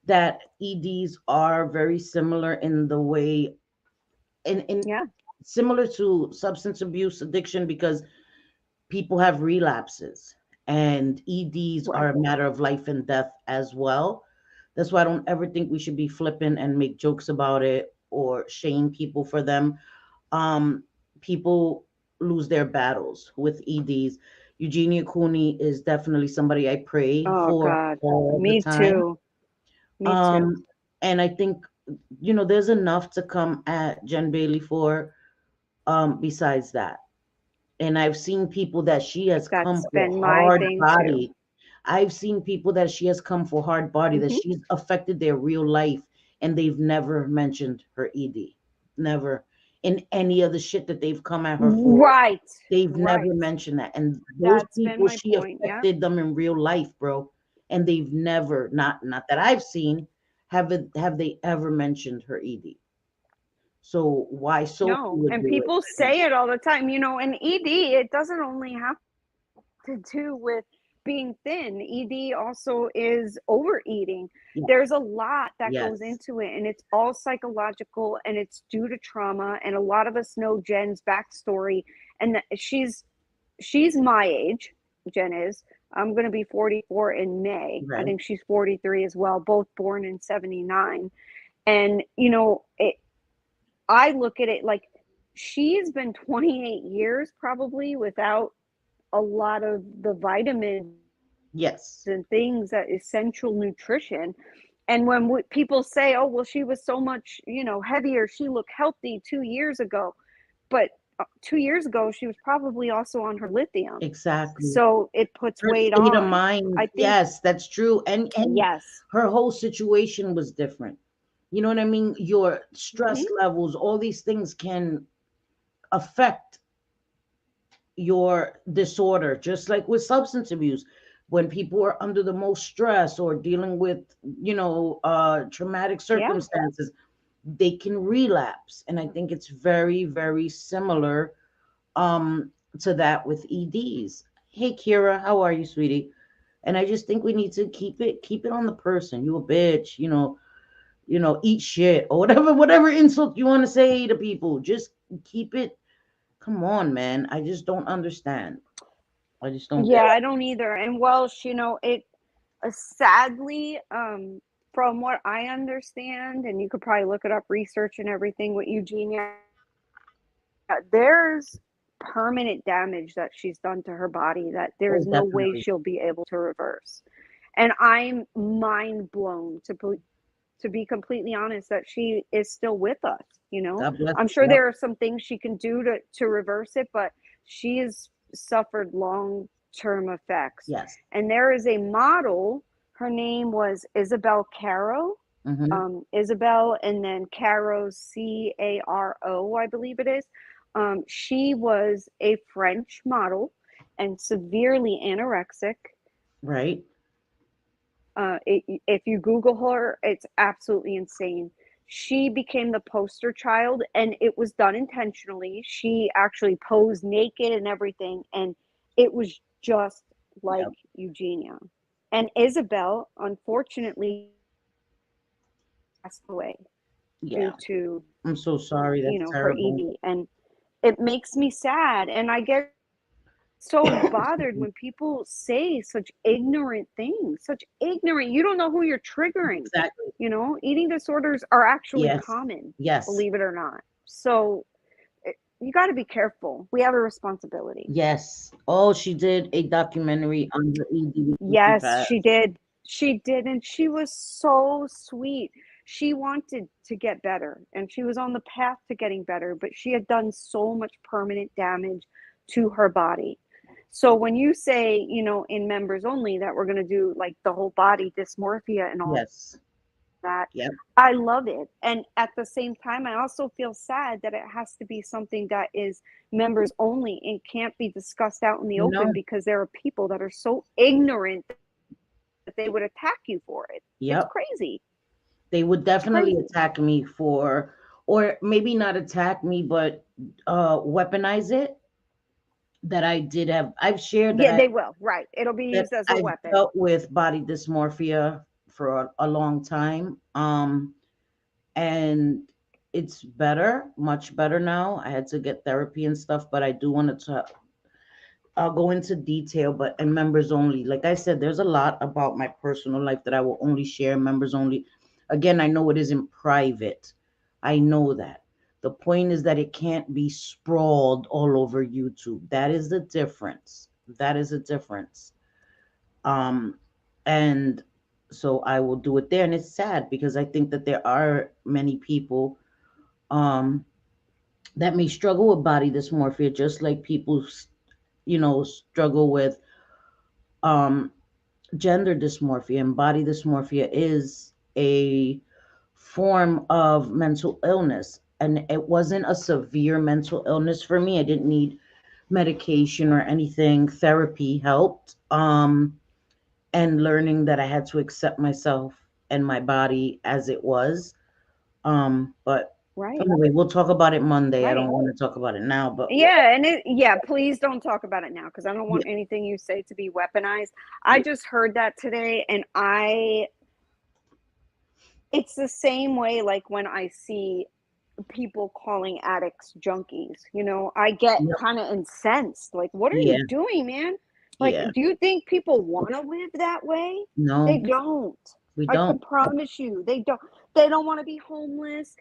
[SPEAKER 2] that EDs are very similar in the way, in
[SPEAKER 3] Yeah.
[SPEAKER 2] similar to substance abuse addiction, because people have relapses, and EDs are
[SPEAKER 3] Right.
[SPEAKER 2] a matter of life and death as well. That's why I don't ever think we should be flippant and make jokes about it or shame people for them. Um, People lose their battles with EDs. Eugenia Cooney is definitely somebody I pray
[SPEAKER 3] Oh
[SPEAKER 2] for
[SPEAKER 3] God.
[SPEAKER 2] all the
[SPEAKER 3] Me
[SPEAKER 2] time.
[SPEAKER 3] too. Me too.
[SPEAKER 2] Um, and I think, there's enough to come at Jen Bailey for, besides that. And I've seen people that she has come
[SPEAKER 3] That's
[SPEAKER 2] for
[SPEAKER 3] been my
[SPEAKER 2] hard
[SPEAKER 3] thing too.
[SPEAKER 2] body. I've seen people that she has come for hard body, that
[SPEAKER 3] Hmm.
[SPEAKER 2] she's affected their real life, and they've never mentioned her ED. Never. In any of the shit that they've come at her for,
[SPEAKER 3] Right.
[SPEAKER 2] they've never
[SPEAKER 3] Right.
[SPEAKER 2] mentioned that. And those
[SPEAKER 3] That's been
[SPEAKER 2] people,
[SPEAKER 3] my
[SPEAKER 2] she
[SPEAKER 3] point. Yeah.
[SPEAKER 2] affected them in real life, bro. And they've never, not that I've seen, have they ever mentioned her ED. So why Sophie
[SPEAKER 3] No.
[SPEAKER 2] would
[SPEAKER 3] And
[SPEAKER 2] do it?
[SPEAKER 3] people
[SPEAKER 2] I don't
[SPEAKER 3] say it all the time. And ED, it doesn't only have to do with being thin. ED also is overeating.
[SPEAKER 2] Yeah.
[SPEAKER 3] There's a lot that goes
[SPEAKER 2] Yes.
[SPEAKER 3] into it, and it's all psychological, and it's due to trauma. And a lot of us know Jen's backstory, and that she's my age. Jen is. I'm going to be 44 in May. I
[SPEAKER 2] Right.
[SPEAKER 3] think she's 43 as well, both born in 79. And I look at it like she's been 28 years probably without a lot of the vitamins
[SPEAKER 2] Yes.
[SPEAKER 3] and things that essential nutrition. And when people say, oh, well, she was so much, heavier, she looked healthy 2 years ago. But 2 years ago, she was probably also on her lithium.
[SPEAKER 2] Exactly.
[SPEAKER 3] So it puts
[SPEAKER 2] Her
[SPEAKER 3] weight
[SPEAKER 2] state of
[SPEAKER 3] on.
[SPEAKER 2] mind,
[SPEAKER 3] I think,
[SPEAKER 2] yes, that's true. And
[SPEAKER 3] yes.
[SPEAKER 2] her whole situation was different. You know what I mean? Your stress
[SPEAKER 3] Hmm.
[SPEAKER 2] levels, all these things can affect your disorder, just like with substance abuse. When people are under the most stress or dealing with, traumatic
[SPEAKER 3] Yeah.
[SPEAKER 2] circumstances, they can relapse. And I think it's very, very similar to that with EDs. Hey Kira, how are you, sweetie? And I just think we need to keep it on the person. You a bitch, eat shit or whatever insult you want to say to people. Just keep it. Come on, man. I just don't understand. I just don't get
[SPEAKER 3] Yeah, I
[SPEAKER 2] it.
[SPEAKER 3] don't either. And Welsh, it sadly, from what I understand, and you could probably look it up, research and everything with Eugenia, there's permanent damage that she's done to her body that
[SPEAKER 2] Oh,
[SPEAKER 3] there's no way
[SPEAKER 2] definitely.
[SPEAKER 3] she'll be able to reverse. And I'm mind blown to be completely honest that she is still with us.
[SPEAKER 2] God bless
[SPEAKER 3] I'm
[SPEAKER 2] her.
[SPEAKER 3] sure
[SPEAKER 2] Yep.
[SPEAKER 3] there are some things she can do to reverse it, but she has suffered long term effects.
[SPEAKER 2] Yes.
[SPEAKER 3] And there is a model. Her name was Isabel Caro.
[SPEAKER 2] Hmm.
[SPEAKER 3] Isabel, and then Caro, Caro, I believe it is. She was a French model and severely anorexic.
[SPEAKER 2] Right.
[SPEAKER 3] If you Google her, it's absolutely insane. She became the poster child, and it was done intentionally. She actually posed naked and everything, and it was just like
[SPEAKER 2] Yep.
[SPEAKER 3] Eugenia. And Isabel, unfortunately, passed away due
[SPEAKER 2] Yeah.
[SPEAKER 3] to
[SPEAKER 2] I'm so sorry. That's
[SPEAKER 3] her
[SPEAKER 2] terrible.
[SPEAKER 3] ED, and it makes me sad. And I get so bothered when people say such ignorant things, such ignorant. You don't know who you're triggering.
[SPEAKER 2] Exactly.
[SPEAKER 3] Eating disorders are actually
[SPEAKER 2] Yes.
[SPEAKER 3] common,
[SPEAKER 2] Yes.
[SPEAKER 3] believe it or not. So you got to be careful. We have a responsibility.
[SPEAKER 2] Yes. Oh, she did a documentary on her ED before she
[SPEAKER 3] Yes, she
[SPEAKER 2] passed.
[SPEAKER 3] did. She did. And she was so sweet. she wanted to get better and she was on the path to getting better, but she had done so much permanent damage to her body. So when you say, you know, in members only that we're going to do like the whole body dysmorphia and all
[SPEAKER 2] Yes.
[SPEAKER 3] that,
[SPEAKER 2] Yep.
[SPEAKER 3] I love it. And at the same time, I also feel sad that it has to be something that is members only and can't be discussed out in the open,
[SPEAKER 2] No.
[SPEAKER 3] because there are people that are so ignorant that they would attack you for it. It's
[SPEAKER 2] Yep.
[SPEAKER 3] crazy.
[SPEAKER 2] They would definitely attack me for, or maybe not attack me, but weaponize it. That I did have, I've shared
[SPEAKER 3] Yeah, they will. Right. It'll be
[SPEAKER 2] that
[SPEAKER 3] used as a
[SPEAKER 2] I've
[SPEAKER 3] weapon.
[SPEAKER 2] dealt with body dysmorphia for a long time. And it's better, much better now. I had to get therapy and stuff, but I do want to I'll go into detail, but in members only. Like I said, there's a lot about my personal life that I will only share in members only. Again, I know it isn't private. I know that. The point is that it can't be sprawled all over YouTube. That is the difference. That is a difference. And so I will do it there. And it's sad because I think that there are many people um that may struggle with body dysmorphia, just like people, struggle with um gender dysmorphia, and body dysmorphia is a form of mental illness. And it wasn't a severe mental illness for me. I didn't need medication or anything. Therapy helped. And learning that I had to accept myself and my body as it was. But
[SPEAKER 3] Right.
[SPEAKER 2] anyway, we'll talk about it Monday. I
[SPEAKER 3] Right.
[SPEAKER 2] don't want to talk about it now, but
[SPEAKER 3] Yeah, and please don't talk about it now, because I don't want anything you say to be weaponized. I just heard that today, and it's the same way like when I see people calling addicts junkies, you know, I get
[SPEAKER 2] Yep.
[SPEAKER 3] kind of incensed. Like, what are
[SPEAKER 2] Yeah,
[SPEAKER 3] you doing, man? Like,
[SPEAKER 2] yeah.
[SPEAKER 3] do you think people want to live that way? They
[SPEAKER 2] No,
[SPEAKER 3] don't.
[SPEAKER 2] we
[SPEAKER 3] I can
[SPEAKER 2] don't.
[SPEAKER 3] promise you, they don't. They don't want to be homeless.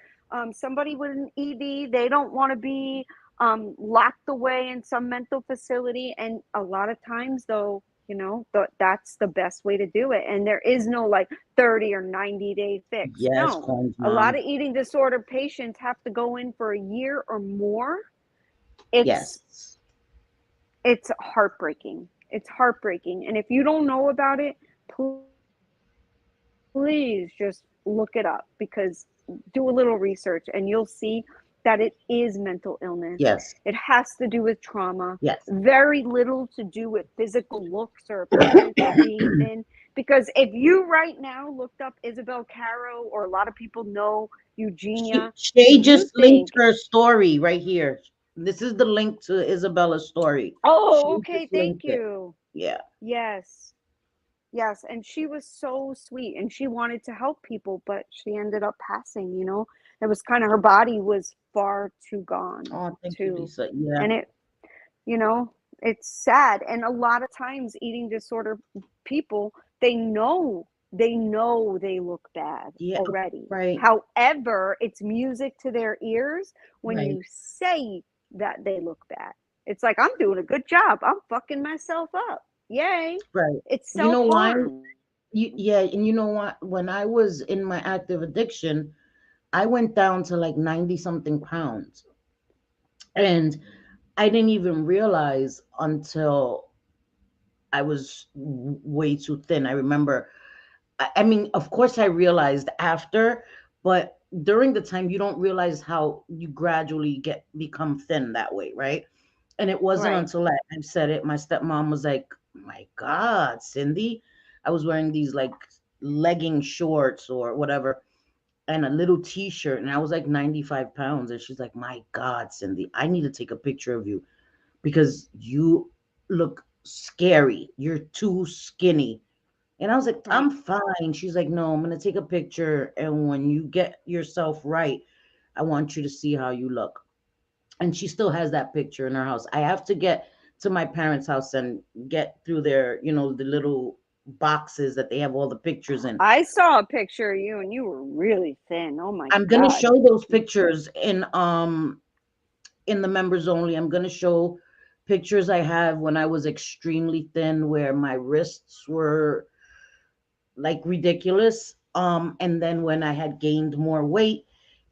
[SPEAKER 3] Somebody with an ED, they don't want to be locked away in some mental facility. And a lot of times, though, you know, that's the best way to do it. And there is no like 30 or 90-day fix.
[SPEAKER 2] Yes,
[SPEAKER 3] No,
[SPEAKER 2] Cohen's
[SPEAKER 3] a lot
[SPEAKER 2] mom.
[SPEAKER 3] of eating disorder patients have to go in for a year or more. It's
[SPEAKER 2] Yes.
[SPEAKER 3] it's heartbreaking. It's heartbreaking. And if you don't know about it, please just look it up, because do a little research and you'll see that it is mental illness.
[SPEAKER 2] Yes.
[SPEAKER 3] It has to do with trauma.
[SPEAKER 2] Yes.
[SPEAKER 3] Very little to do with physical looks or appearance or being thin. Because if you right now looked up Isabel Caro, or a lot of people know Eugenia,
[SPEAKER 2] Shay
[SPEAKER 3] you
[SPEAKER 2] just linked
[SPEAKER 3] think,
[SPEAKER 2] her story right here. This is the link to Isabella's story.
[SPEAKER 3] oh,
[SPEAKER 2] She
[SPEAKER 3] okay,
[SPEAKER 2] just
[SPEAKER 3] thank
[SPEAKER 2] linked it.
[SPEAKER 3] you.
[SPEAKER 2] Yeah.
[SPEAKER 3] Yes. Yes, and she was so sweet and she wanted to help people, but she ended up passing, you know. It was kind of, her body was far too gone
[SPEAKER 2] Oh, thank you,
[SPEAKER 3] too.
[SPEAKER 2] Lisa. Yeah.
[SPEAKER 3] And it, you know, it's sad. And a lot of times eating disorder people, they know they look bad
[SPEAKER 2] Yeah.
[SPEAKER 3] already.
[SPEAKER 2] Right.
[SPEAKER 3] However, it's music to their ears when
[SPEAKER 2] Right.
[SPEAKER 3] you say that they look bad. It's like, I'm doing a good job. I'm fucking myself up. Yay.
[SPEAKER 2] Right.
[SPEAKER 3] It's
[SPEAKER 2] You know why?
[SPEAKER 3] self-harm.
[SPEAKER 2] Yeah, and you know what? When I was in my active addiction, I went down to like 90 something pounds. And I didn't even realize until I was way too thin. I remember, I mean, of course, I realized after, but during the time, you don't realize how you gradually become thin that way, right? And it wasn't
[SPEAKER 3] Right.
[SPEAKER 2] until I said it, my stepmom was like, "My God, Cindy," I was wearing these like legging shorts or whatever, and a little t-shirt, and I was like 95 pounds, and she's like, "My God, Cindy, I need to take a picture of you because you look scary. You're too skinny." And I was like,
[SPEAKER 3] Right.
[SPEAKER 2] "I'm fine." She's like, "No, I'm gonna take a picture, and when you get yourself right, I want you to see how you look." And she still has that picture in her house. I have to get to my parents' house and get through their, the little boxes that they have all the pictures in.
[SPEAKER 3] I saw a picture of you and you were really thin. Oh my
[SPEAKER 2] I'm gonna
[SPEAKER 3] God.
[SPEAKER 2] show those pictures in the members only. I'm gonna show pictures I have when I was extremely thin, where my wrists were like ridiculous. And then when I had gained more weight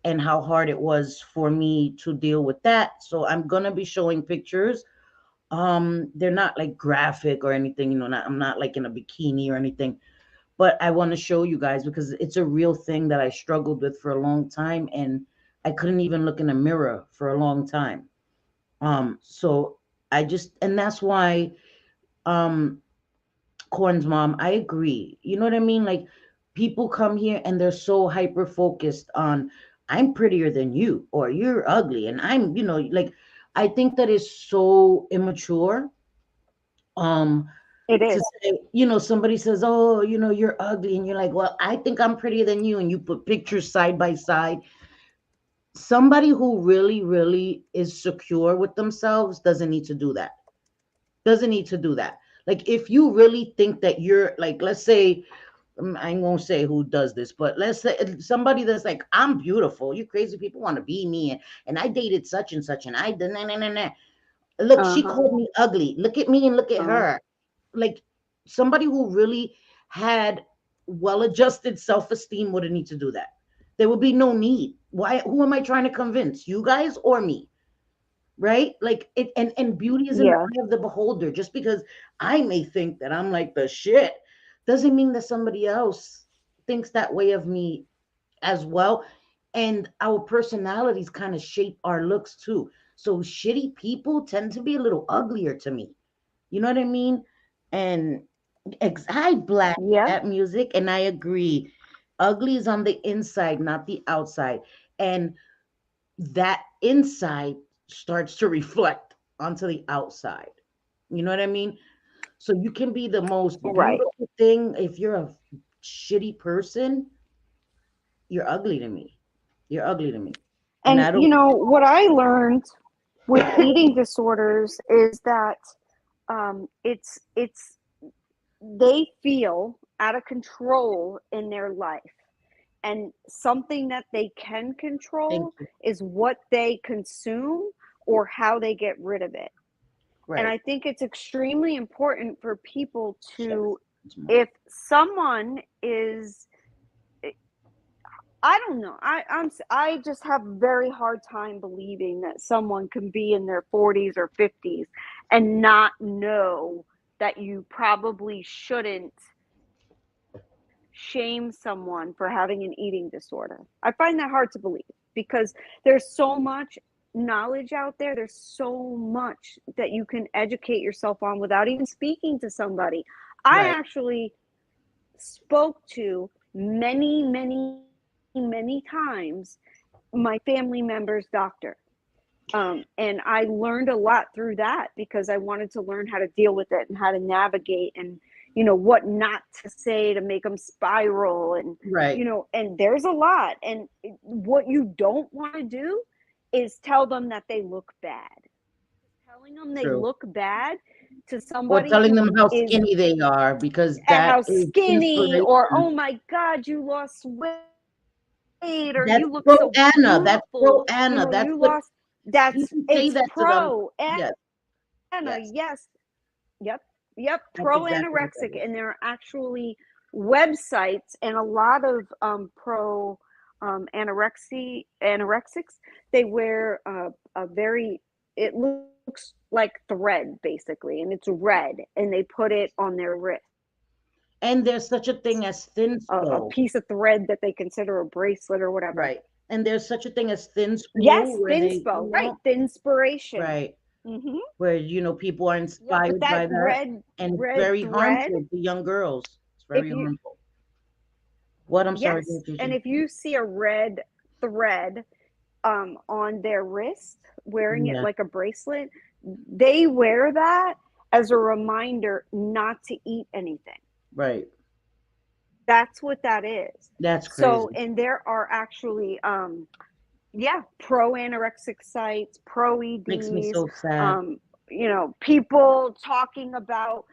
[SPEAKER 2] and how hard it was for me to deal with that. So I'm gonna be showing pictures. They're not like graphic or anything, I'm not like in a bikini or anything, but I want to show you guys because it's a real thing that I struggled with for a long time, and I couldn't even look in a mirror for a long time. So and that's why, um, Corn's mom, I agree. You know what I mean? Like, people come here and they're so hyper focused on, I'm prettier than you, or you're ugly, and like, I think that is so immature. Um,
[SPEAKER 3] It
[SPEAKER 2] to
[SPEAKER 3] is.
[SPEAKER 2] say, somebody says, oh, you're ugly, and you're like, well, I think I'm prettier than you, and you put pictures side by side. Somebody who really, really is secure with themselves doesn't need to do that. Doesn't need to do that. Like, if you really think that you're like, let's say, I ain't gonna say who does this, but let's say somebody that's like, I'm beautiful. You crazy people want to be me, and I dated such and such, and I did nah, nah, nah, nah. Look, she
[SPEAKER 3] Uh-huh.
[SPEAKER 2] called me ugly. Look at me and look at
[SPEAKER 3] Uh-huh.
[SPEAKER 2] her. Like, somebody who really had well-adjusted self-esteem wouldn't need to do that. There would be no need. Why? Who am I trying to convince? You guys or me? Right? Like, it, and beauty is in the
[SPEAKER 3] Yeah.
[SPEAKER 2] eye of the beholder. Just because I may think that I'm like the shit doesn't mean that somebody else thinks that way of me as well. And our personalities kind of shape our looks too. So shitty people tend to be a little uglier to me. You know what I mean? And hi, Black
[SPEAKER 3] Yeah.
[SPEAKER 2] at music, and I agree. Ugly is on the inside, not the outside. And that inside starts to reflect onto the outside. You know what I mean? So you can be the most
[SPEAKER 3] Right.
[SPEAKER 2] beautiful thing. If you're a shitty person, you're ugly to me. You're ugly to me. And
[SPEAKER 3] And
[SPEAKER 2] I don't.
[SPEAKER 3] what I learned with eating disorders is that it's they feel out of control in their life, and something that they can
[SPEAKER 2] Thank
[SPEAKER 3] control
[SPEAKER 2] you.
[SPEAKER 3] is what they consume or how they get rid of it. And
[SPEAKER 2] Right.
[SPEAKER 3] I think it's extremely important for people
[SPEAKER 2] Shut
[SPEAKER 3] to,
[SPEAKER 2] this mouth.
[SPEAKER 3] if someone is, I don't know, I just have a very hard time believing that someone can be in their 40s or 50s and not know that you probably shouldn't shame someone for having an eating disorder. I find that hard to believe because there's so much knowledge out there. There's so much that you can educate yourself on without even speaking to somebody. I
[SPEAKER 2] Right.
[SPEAKER 3] actually spoke to many times my family member's doctor. And I learned a lot through that because I wanted to learn how to deal with it and how to navigate and, what not to say to make them spiral. And,
[SPEAKER 2] Right.
[SPEAKER 3] And there's a lot. And what you don't want to do is tell them that they look bad. Telling them they
[SPEAKER 2] True.
[SPEAKER 3] look bad to
[SPEAKER 2] Or
[SPEAKER 3] somebody
[SPEAKER 2] telling them
[SPEAKER 3] who
[SPEAKER 2] how
[SPEAKER 3] is
[SPEAKER 2] skinny they are, because
[SPEAKER 3] how
[SPEAKER 2] that is
[SPEAKER 3] skinny, or,
[SPEAKER 2] inspiration.
[SPEAKER 3] oh my God, you lost weight, or
[SPEAKER 2] That's
[SPEAKER 3] you look
[SPEAKER 2] pro
[SPEAKER 3] so
[SPEAKER 2] Anna. That's pro
[SPEAKER 3] beautiful.
[SPEAKER 2] Anna. That's
[SPEAKER 3] You
[SPEAKER 2] what
[SPEAKER 3] lost. That's
[SPEAKER 2] people say
[SPEAKER 3] it's
[SPEAKER 2] that to them.
[SPEAKER 3] pro
[SPEAKER 2] Yes.
[SPEAKER 3] Anna.
[SPEAKER 2] Yes.
[SPEAKER 3] Yes. Yep. Yep.
[SPEAKER 2] That's
[SPEAKER 3] Pro
[SPEAKER 2] exactly what that
[SPEAKER 3] anorexic,
[SPEAKER 2] is.
[SPEAKER 3] and there are actually websites and a lot of pro anorexics. They wear a very, it looks like thread basically, and it's red, and they put it on their wrist.
[SPEAKER 2] And there's such a thing as
[SPEAKER 3] A
[SPEAKER 2] thinspo.
[SPEAKER 3] piece of thread that they consider a bracelet or whatever.
[SPEAKER 2] Right. And there's such a thing as thinspo
[SPEAKER 3] Yes,
[SPEAKER 2] where they,
[SPEAKER 3] thinspo, right? Thinspiration.
[SPEAKER 2] right,
[SPEAKER 3] Mm-hmm.
[SPEAKER 2] where people are
[SPEAKER 3] Yeah, but
[SPEAKER 2] inspired
[SPEAKER 3] that
[SPEAKER 2] by that, and it's
[SPEAKER 3] red
[SPEAKER 2] very
[SPEAKER 3] thread,
[SPEAKER 2] harmful to young girls. It's
[SPEAKER 3] if
[SPEAKER 2] very
[SPEAKER 3] you,
[SPEAKER 2] harmful. What? I'm sorry,
[SPEAKER 3] yes, and
[SPEAKER 2] Gigi.
[SPEAKER 3] if you see a red thread on their wrist, wearing it
[SPEAKER 2] Yeah.
[SPEAKER 3] like a bracelet, they wear that as a reminder not to eat anything.
[SPEAKER 2] Right.
[SPEAKER 3] That's what that is.
[SPEAKER 2] That's
[SPEAKER 3] So,
[SPEAKER 2] crazy.
[SPEAKER 3] and there are actually yeah, pro anorexic sites, pro
[SPEAKER 2] Makes me
[SPEAKER 3] EDs,
[SPEAKER 2] so sad.
[SPEAKER 3] um, people talking about,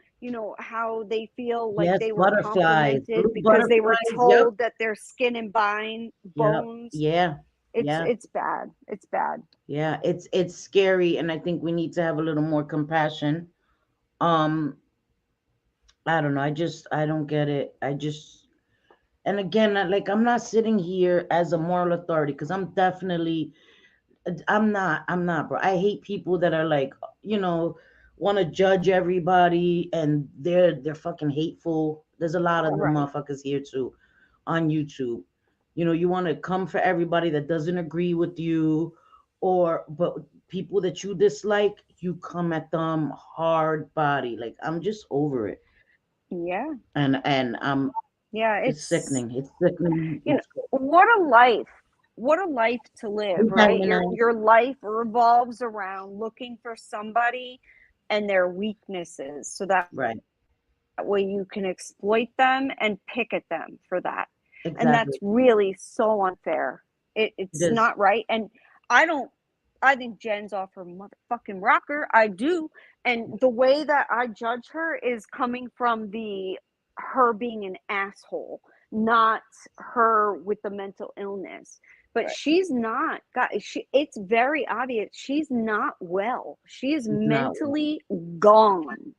[SPEAKER 3] how they feel like
[SPEAKER 2] Yes,
[SPEAKER 3] they were
[SPEAKER 2] butterflies,
[SPEAKER 3] complimented
[SPEAKER 2] blue
[SPEAKER 3] because they were
[SPEAKER 2] butterflies. Yep.
[SPEAKER 3] told that their skin and
[SPEAKER 2] Yep.
[SPEAKER 3] bones.
[SPEAKER 2] Yeah.
[SPEAKER 3] It's
[SPEAKER 2] Yeah.
[SPEAKER 3] it's bad. It's bad.
[SPEAKER 2] Yeah. It's scary, and I think we need to have a little more compassion. Um, I don't know. I don't get it. I just And again, like, I'm not sitting here as a moral authority, because I'm not, bro. I hate people that are like, you know, want to judge everybody, and they're fucking hateful. There's a lot of them
[SPEAKER 3] Right.
[SPEAKER 2] motherfuckers here too on YouTube. You know, you want to come for everybody that doesn't agree with you, but people that you dislike, you come at them hard body. Like, I'm just over it.
[SPEAKER 3] Yeah.
[SPEAKER 2] And
[SPEAKER 3] Yeah.
[SPEAKER 2] it's
[SPEAKER 3] It's,
[SPEAKER 2] sickening. It's sickening.
[SPEAKER 3] you know, what a life. What a life to live, right? Your life revolves around looking for somebody and their weaknesses so that
[SPEAKER 2] Right.
[SPEAKER 3] way you can exploit them and pick at them for that. And
[SPEAKER 2] Exactly.
[SPEAKER 3] that's really so unfair.
[SPEAKER 2] It
[SPEAKER 3] It's
[SPEAKER 2] is.
[SPEAKER 3] not right. And I don't, I think Jen's off her motherfucking rocker. I do. And the way that I judge her is coming from her being an asshole, not her with the mental illness. But
[SPEAKER 2] Right.
[SPEAKER 3] she's not got it's very obvious she's not well. She is
[SPEAKER 2] It's not.
[SPEAKER 3] mentally gone.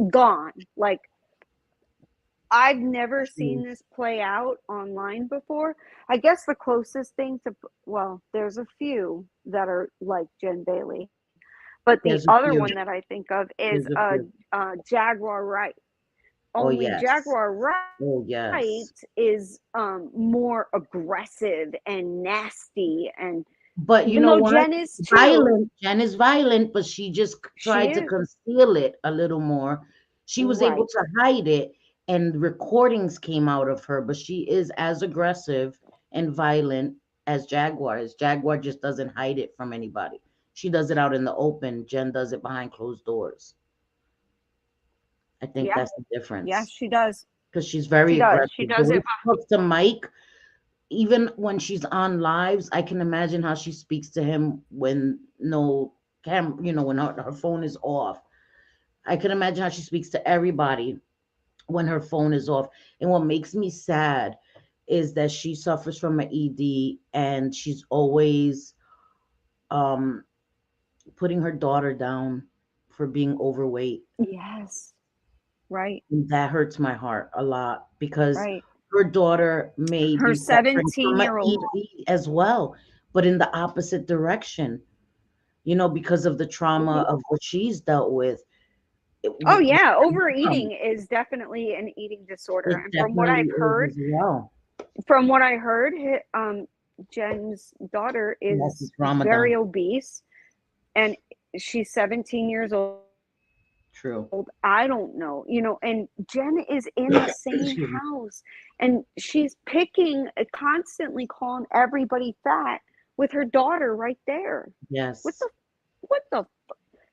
[SPEAKER 3] Gone. Like, I've never seen this play out online before. I guess the closest thing to, well, there's a few that are like Jen Bailey, but the
[SPEAKER 2] There's a
[SPEAKER 3] other
[SPEAKER 2] few.
[SPEAKER 3] one that I think of is
[SPEAKER 2] There's a few.
[SPEAKER 3] Jaguar Wright.
[SPEAKER 2] Oh
[SPEAKER 3] Only
[SPEAKER 2] yes.
[SPEAKER 3] Jaguar
[SPEAKER 2] Oh
[SPEAKER 3] Wright
[SPEAKER 2] yes.
[SPEAKER 3] is more aggressive and nasty, and
[SPEAKER 2] But you
[SPEAKER 3] even
[SPEAKER 2] know
[SPEAKER 3] though
[SPEAKER 2] what?
[SPEAKER 3] Jen is too,
[SPEAKER 2] Violent. Jen is violent, but she just
[SPEAKER 3] she
[SPEAKER 2] tried to
[SPEAKER 3] is
[SPEAKER 2] conceal it a little more. She was able
[SPEAKER 3] right.
[SPEAKER 2] to hide it, and recordings came out of her, but she is as aggressive and violent as Jaguar is. Jaguar just doesn't hide it from anybody. She does it out in the open. Jen does it behind closed doors. I think
[SPEAKER 3] Yeah,
[SPEAKER 2] that's the
[SPEAKER 3] yeah,
[SPEAKER 2] difference,
[SPEAKER 3] she does.
[SPEAKER 2] because she's
[SPEAKER 3] She
[SPEAKER 2] very
[SPEAKER 3] does. She
[SPEAKER 2] aggressive. The
[SPEAKER 3] does
[SPEAKER 2] way
[SPEAKER 3] it.
[SPEAKER 2] she talks to Mike, even when she's on lives, I can imagine how she speaks to him when no when her phone is off. I can imagine how she speaks to everybody when her phone is off. And what makes me sad is that she suffers from an ED, and she's always um, putting her daughter down for being overweight.
[SPEAKER 3] Yes. Right.
[SPEAKER 2] And that hurts my heart a lot, because
[SPEAKER 3] Right.
[SPEAKER 2] her daughter may
[SPEAKER 3] Her
[SPEAKER 2] be suffering from an
[SPEAKER 3] 17-year-old.
[SPEAKER 2] ED as well, but in the opposite direction, because of the trauma
[SPEAKER 3] Mhm.
[SPEAKER 2] of what she's dealt with.
[SPEAKER 3] Oh yeah, overeating is definitely an eating disorder,
[SPEAKER 2] It
[SPEAKER 3] and
[SPEAKER 2] definitely is as well.
[SPEAKER 3] from what I heard, Jen's daughter
[SPEAKER 2] That's the
[SPEAKER 3] is
[SPEAKER 2] trauma
[SPEAKER 3] very
[SPEAKER 2] done.
[SPEAKER 3] obese, and she's 17 years old.
[SPEAKER 2] True.
[SPEAKER 3] I don't know, and Jen is in the same
[SPEAKER 2] Excuse me.
[SPEAKER 3] house, and she's picking, constantly calling everybody fat with her daughter right there. What
[SPEAKER 2] Yes.
[SPEAKER 3] the, what the,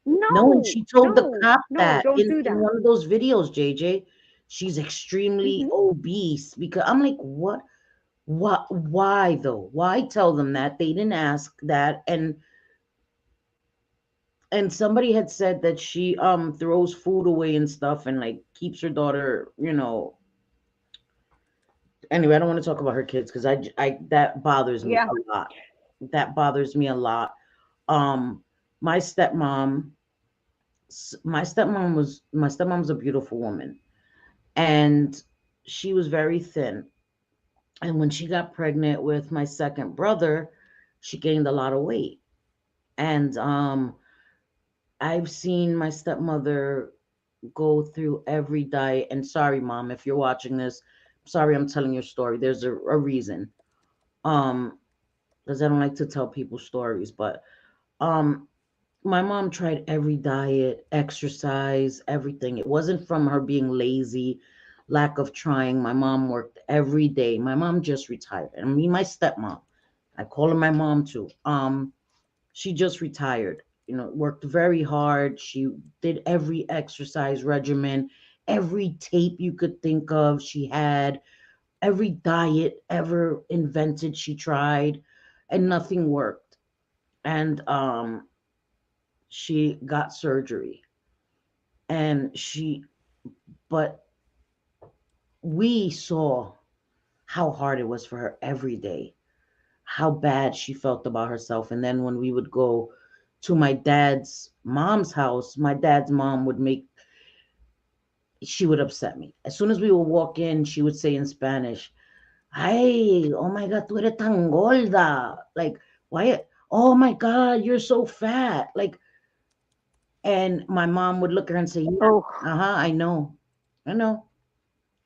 [SPEAKER 2] No, and she
[SPEAKER 3] no,
[SPEAKER 2] told the
[SPEAKER 3] no,
[SPEAKER 2] cop
[SPEAKER 3] no,
[SPEAKER 2] that
[SPEAKER 3] don't
[SPEAKER 2] in,
[SPEAKER 3] do
[SPEAKER 2] in
[SPEAKER 3] that.
[SPEAKER 2] one of those videos, JJ, she's extremely
[SPEAKER 3] Hmm.
[SPEAKER 2] obese. Because I'm like, what? What? Why though? Why tell them that? They didn't ask that. And somebody had said that she throws food away and stuff, and like keeps her daughter, anyway. I don't want to talk about her kids, because I that bothers me
[SPEAKER 3] Yeah.
[SPEAKER 2] a lot. That bothers me a lot. Um, my stepmom, my stepmom's a beautiful woman, and she was very thin. And when she got pregnant with my second brother, she gained a lot of weight. And I've seen my stepmother go through every diet. And sorry, mom, if you're watching this, sorry, I'm telling your story. There's a reason. Um, because I don't like to tell people stories, but um, my mom tried every diet, exercise, everything. It wasn't from her being lazy, lack of trying. My mom worked every day. My mom just retired. And me, my stepmom, I call her my mom too. She just retired. Worked very hard. She did every exercise regimen, every tape you could think of. She had every diet ever invented. She tried, and nothing worked. And she got surgery, and but we saw how hard it was for her every day, how bad she felt about herself. And then when we would go to my dad's mom's house, my dad's mom she would upset me. As soon as we would walk in, she would say in Spanish, ay, oh my God, tú eres tan gorda. Like, why? Oh my God, you're so fat. Like, and my mom would look at her and say, yeah,
[SPEAKER 3] Oh,
[SPEAKER 2] uh-huh, I know. I know.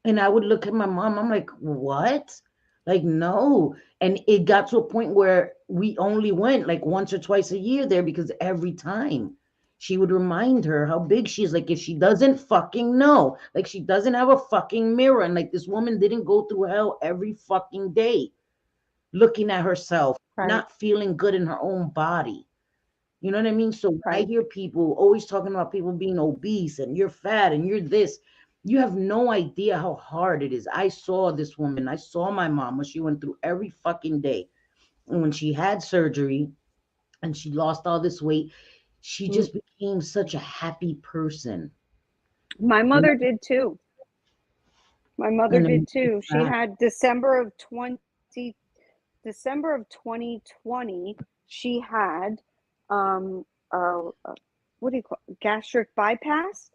[SPEAKER 2] And I would look at my mom, I'm like, what? Like, no. And it got to a point where we only went like once or twice a year there because every time she would remind her how big she is. Like, if she doesn't fucking know, like, she doesn't have a fucking mirror. And like, this woman didn't go through hell every fucking day looking at herself,
[SPEAKER 3] right,
[SPEAKER 2] not feeling good in her own body. You know what I mean? So when I
[SPEAKER 3] right.
[SPEAKER 2] hear people always talking about people being obese and you're fat and you're this, you have no idea how hard it is. I saw this woman, I saw my mom what she went through every fucking day. And when she had surgery and she lost all this weight, she
[SPEAKER 3] Mm.
[SPEAKER 2] just became such a happy person.
[SPEAKER 3] My
[SPEAKER 2] You
[SPEAKER 3] mother
[SPEAKER 2] know?
[SPEAKER 3] did too. My mother
[SPEAKER 2] And
[SPEAKER 3] did
[SPEAKER 2] it's
[SPEAKER 3] too. She
[SPEAKER 2] sad.
[SPEAKER 3] had December of 2020, she had um what do you call it? Gastric bypass,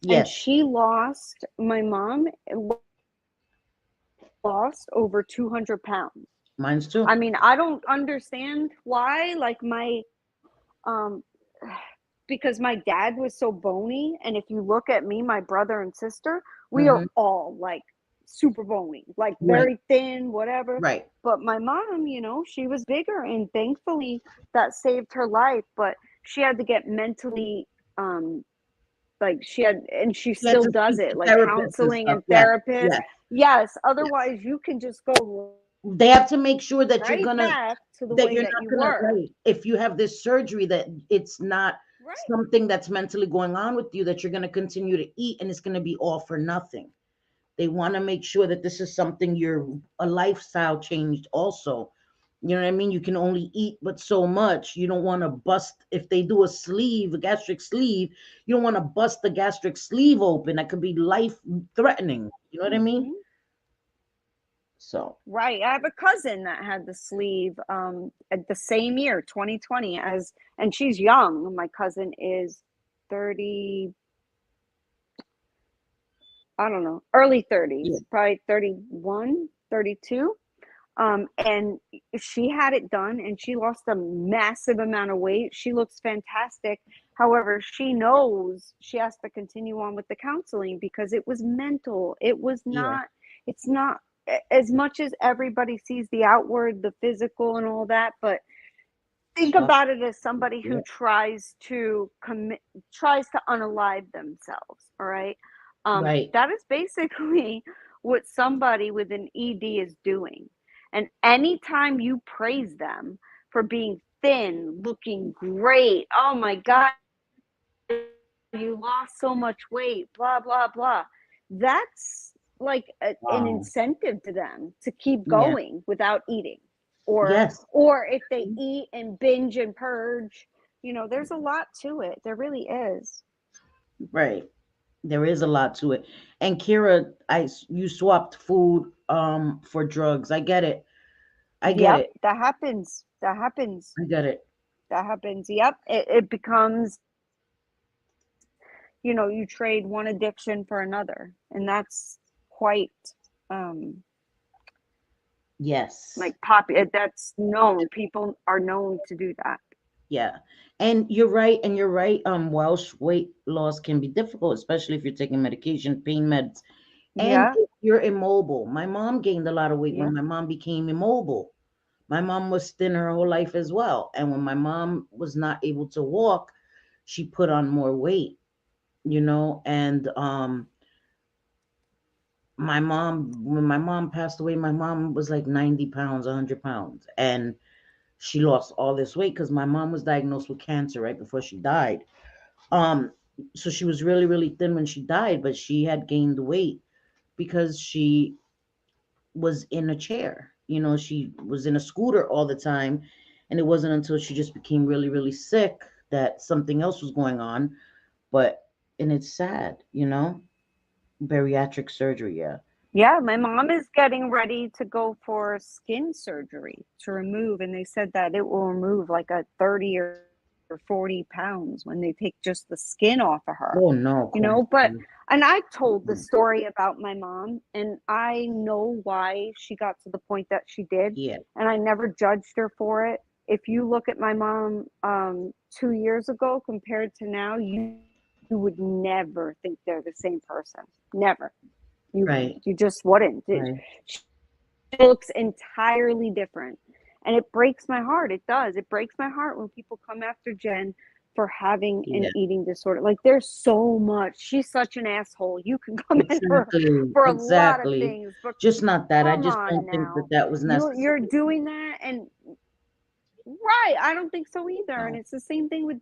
[SPEAKER 3] and
[SPEAKER 2] Yes,
[SPEAKER 3] she lost my mom lost over 200 pounds.
[SPEAKER 2] mine's too.
[SPEAKER 3] I mean, I don't understand why, like um because my dad was so bony, and if you look at me, my brother and sister, we are
[SPEAKER 2] Hmm.
[SPEAKER 3] all like super bony, like
[SPEAKER 2] Right,
[SPEAKER 3] very thin, whatever.
[SPEAKER 2] right.
[SPEAKER 3] But my mom, she was bigger, and thankfully that saved her life. But she had to get mentally, like she had, and she
[SPEAKER 2] She had
[SPEAKER 3] still
[SPEAKER 2] to
[SPEAKER 3] does
[SPEAKER 2] speak
[SPEAKER 3] it,
[SPEAKER 2] to
[SPEAKER 3] like
[SPEAKER 2] therapists and
[SPEAKER 3] counseling
[SPEAKER 2] stuff.
[SPEAKER 3] and
[SPEAKER 2] Yes,
[SPEAKER 3] therapists.
[SPEAKER 2] yes,
[SPEAKER 3] Yes,
[SPEAKER 2] yes.
[SPEAKER 3] otherwise you can just go
[SPEAKER 2] They have to make sure that you're
[SPEAKER 3] right
[SPEAKER 2] gonna
[SPEAKER 3] back to the
[SPEAKER 2] that
[SPEAKER 3] way
[SPEAKER 2] you're
[SPEAKER 3] that
[SPEAKER 2] not
[SPEAKER 3] you
[SPEAKER 2] gonna
[SPEAKER 3] were.
[SPEAKER 2] right. If you have this surgery, that it's not
[SPEAKER 3] Right.
[SPEAKER 2] something that's mentally going on with you, that you're gonna continue to eat and it's gonna be all for nothing. They want to make sure that this is something you're a lifestyle changed also. You know what I mean? You can only eat but so much. You don't want to bust if they do a sleeve, a gastric sleeve, you don't want to bust the gastric sleeve open. That could be life threatening. You know what I mean?
[SPEAKER 3] Mm-hmm.
[SPEAKER 2] So
[SPEAKER 3] Right. I have a cousin that had the sleeve at the same year, 2020, and she's young. My cousin is 30, I don't know, early
[SPEAKER 2] yeah,
[SPEAKER 3] 30s, probably 31, 32. And she had it done and she lost a massive amount of weight. She looks fantastic. However, she knows she has to continue on with the counseling because it was mental.
[SPEAKER 2] yeah,
[SPEAKER 3] It's not as much as everybody sees the outward, the physical, and all that, but think
[SPEAKER 2] stuff.
[SPEAKER 3] about it as somebody
[SPEAKER 2] Yeah,
[SPEAKER 3] who tries to unalive themselves. All right.
[SPEAKER 2] right.
[SPEAKER 3] That is basically what somebody with an ED is doing. And anytime you praise them for being thin, looking great, oh my God, you lost so much weight, blah, blah, blah. That's like an
[SPEAKER 2] Wow.
[SPEAKER 3] incentive to them to keep
[SPEAKER 2] Yeah.
[SPEAKER 3] going without eating. Or
[SPEAKER 2] Yes.
[SPEAKER 3] or if they eat and binge and purge, there's a lot to it. There really is.
[SPEAKER 2] Right. There is a lot to it. And Kira, you swapped food for drugs. I get it. I get
[SPEAKER 3] Yep,
[SPEAKER 2] it.
[SPEAKER 3] that happens. That happens.
[SPEAKER 2] I get it.
[SPEAKER 3] That happens. Yep. It becomes, you trade one addiction for another. And that's quite um
[SPEAKER 2] Yes.
[SPEAKER 3] like that's known. People are known to do that.
[SPEAKER 2] Yeah. And you're right. And you're right. Welsh weight loss can be difficult, especially if you're taking medication, pain meds, and
[SPEAKER 3] Yeah.
[SPEAKER 2] if you're immobile. My mom gained a lot of weight
[SPEAKER 3] Yeah.
[SPEAKER 2] when my mom became immobile. My mom was thin her whole life as well. And when my mom was not able to walk, she put on more weight, and when my mom passed away, my mom was like 90 pounds, 100 pounds. And she lost all this weight because my mom was diagnosed with cancer right before she died. Um, so she was really, really thin when she died, but she had gained weight because she was in a chair. She was in a scooter all the time. And it wasn't until she just became really, really sick that something else was going on. And it's sad, bariatric surgery. Yeah.
[SPEAKER 3] Yeah, my mom is getting ready to go for skin surgery to remove, and they said that it will remove like a 30 or 40 pounds when they take just the skin off of her,
[SPEAKER 2] Oh no,
[SPEAKER 3] you know. But, and I've told the story about my mom, and I know why she got to the point that she did.
[SPEAKER 2] yeah,
[SPEAKER 3] And I never judged her for it. If you look at my mom 2 years ago compared to now, you would never think they're the same person. Never.
[SPEAKER 2] right,
[SPEAKER 3] You just wouldn't.
[SPEAKER 2] right.
[SPEAKER 3] She looks entirely different. And it breaks my heart. It does. It breaks my heart when people come after Jen for having an
[SPEAKER 2] Yeah,
[SPEAKER 3] eating disorder. Like, there's so much. She's such an asshole. You can come at her
[SPEAKER 2] exactly,
[SPEAKER 3] for a lot of
[SPEAKER 2] exactly.
[SPEAKER 3] things, but
[SPEAKER 2] Just not that. I
[SPEAKER 3] come
[SPEAKER 2] just
[SPEAKER 3] on
[SPEAKER 2] don't think that
[SPEAKER 3] now.
[SPEAKER 2] that was
[SPEAKER 3] You're
[SPEAKER 2] necessary.
[SPEAKER 3] doing that, and right, I don't think so either. And
[SPEAKER 2] No,
[SPEAKER 3] it's the same thing with,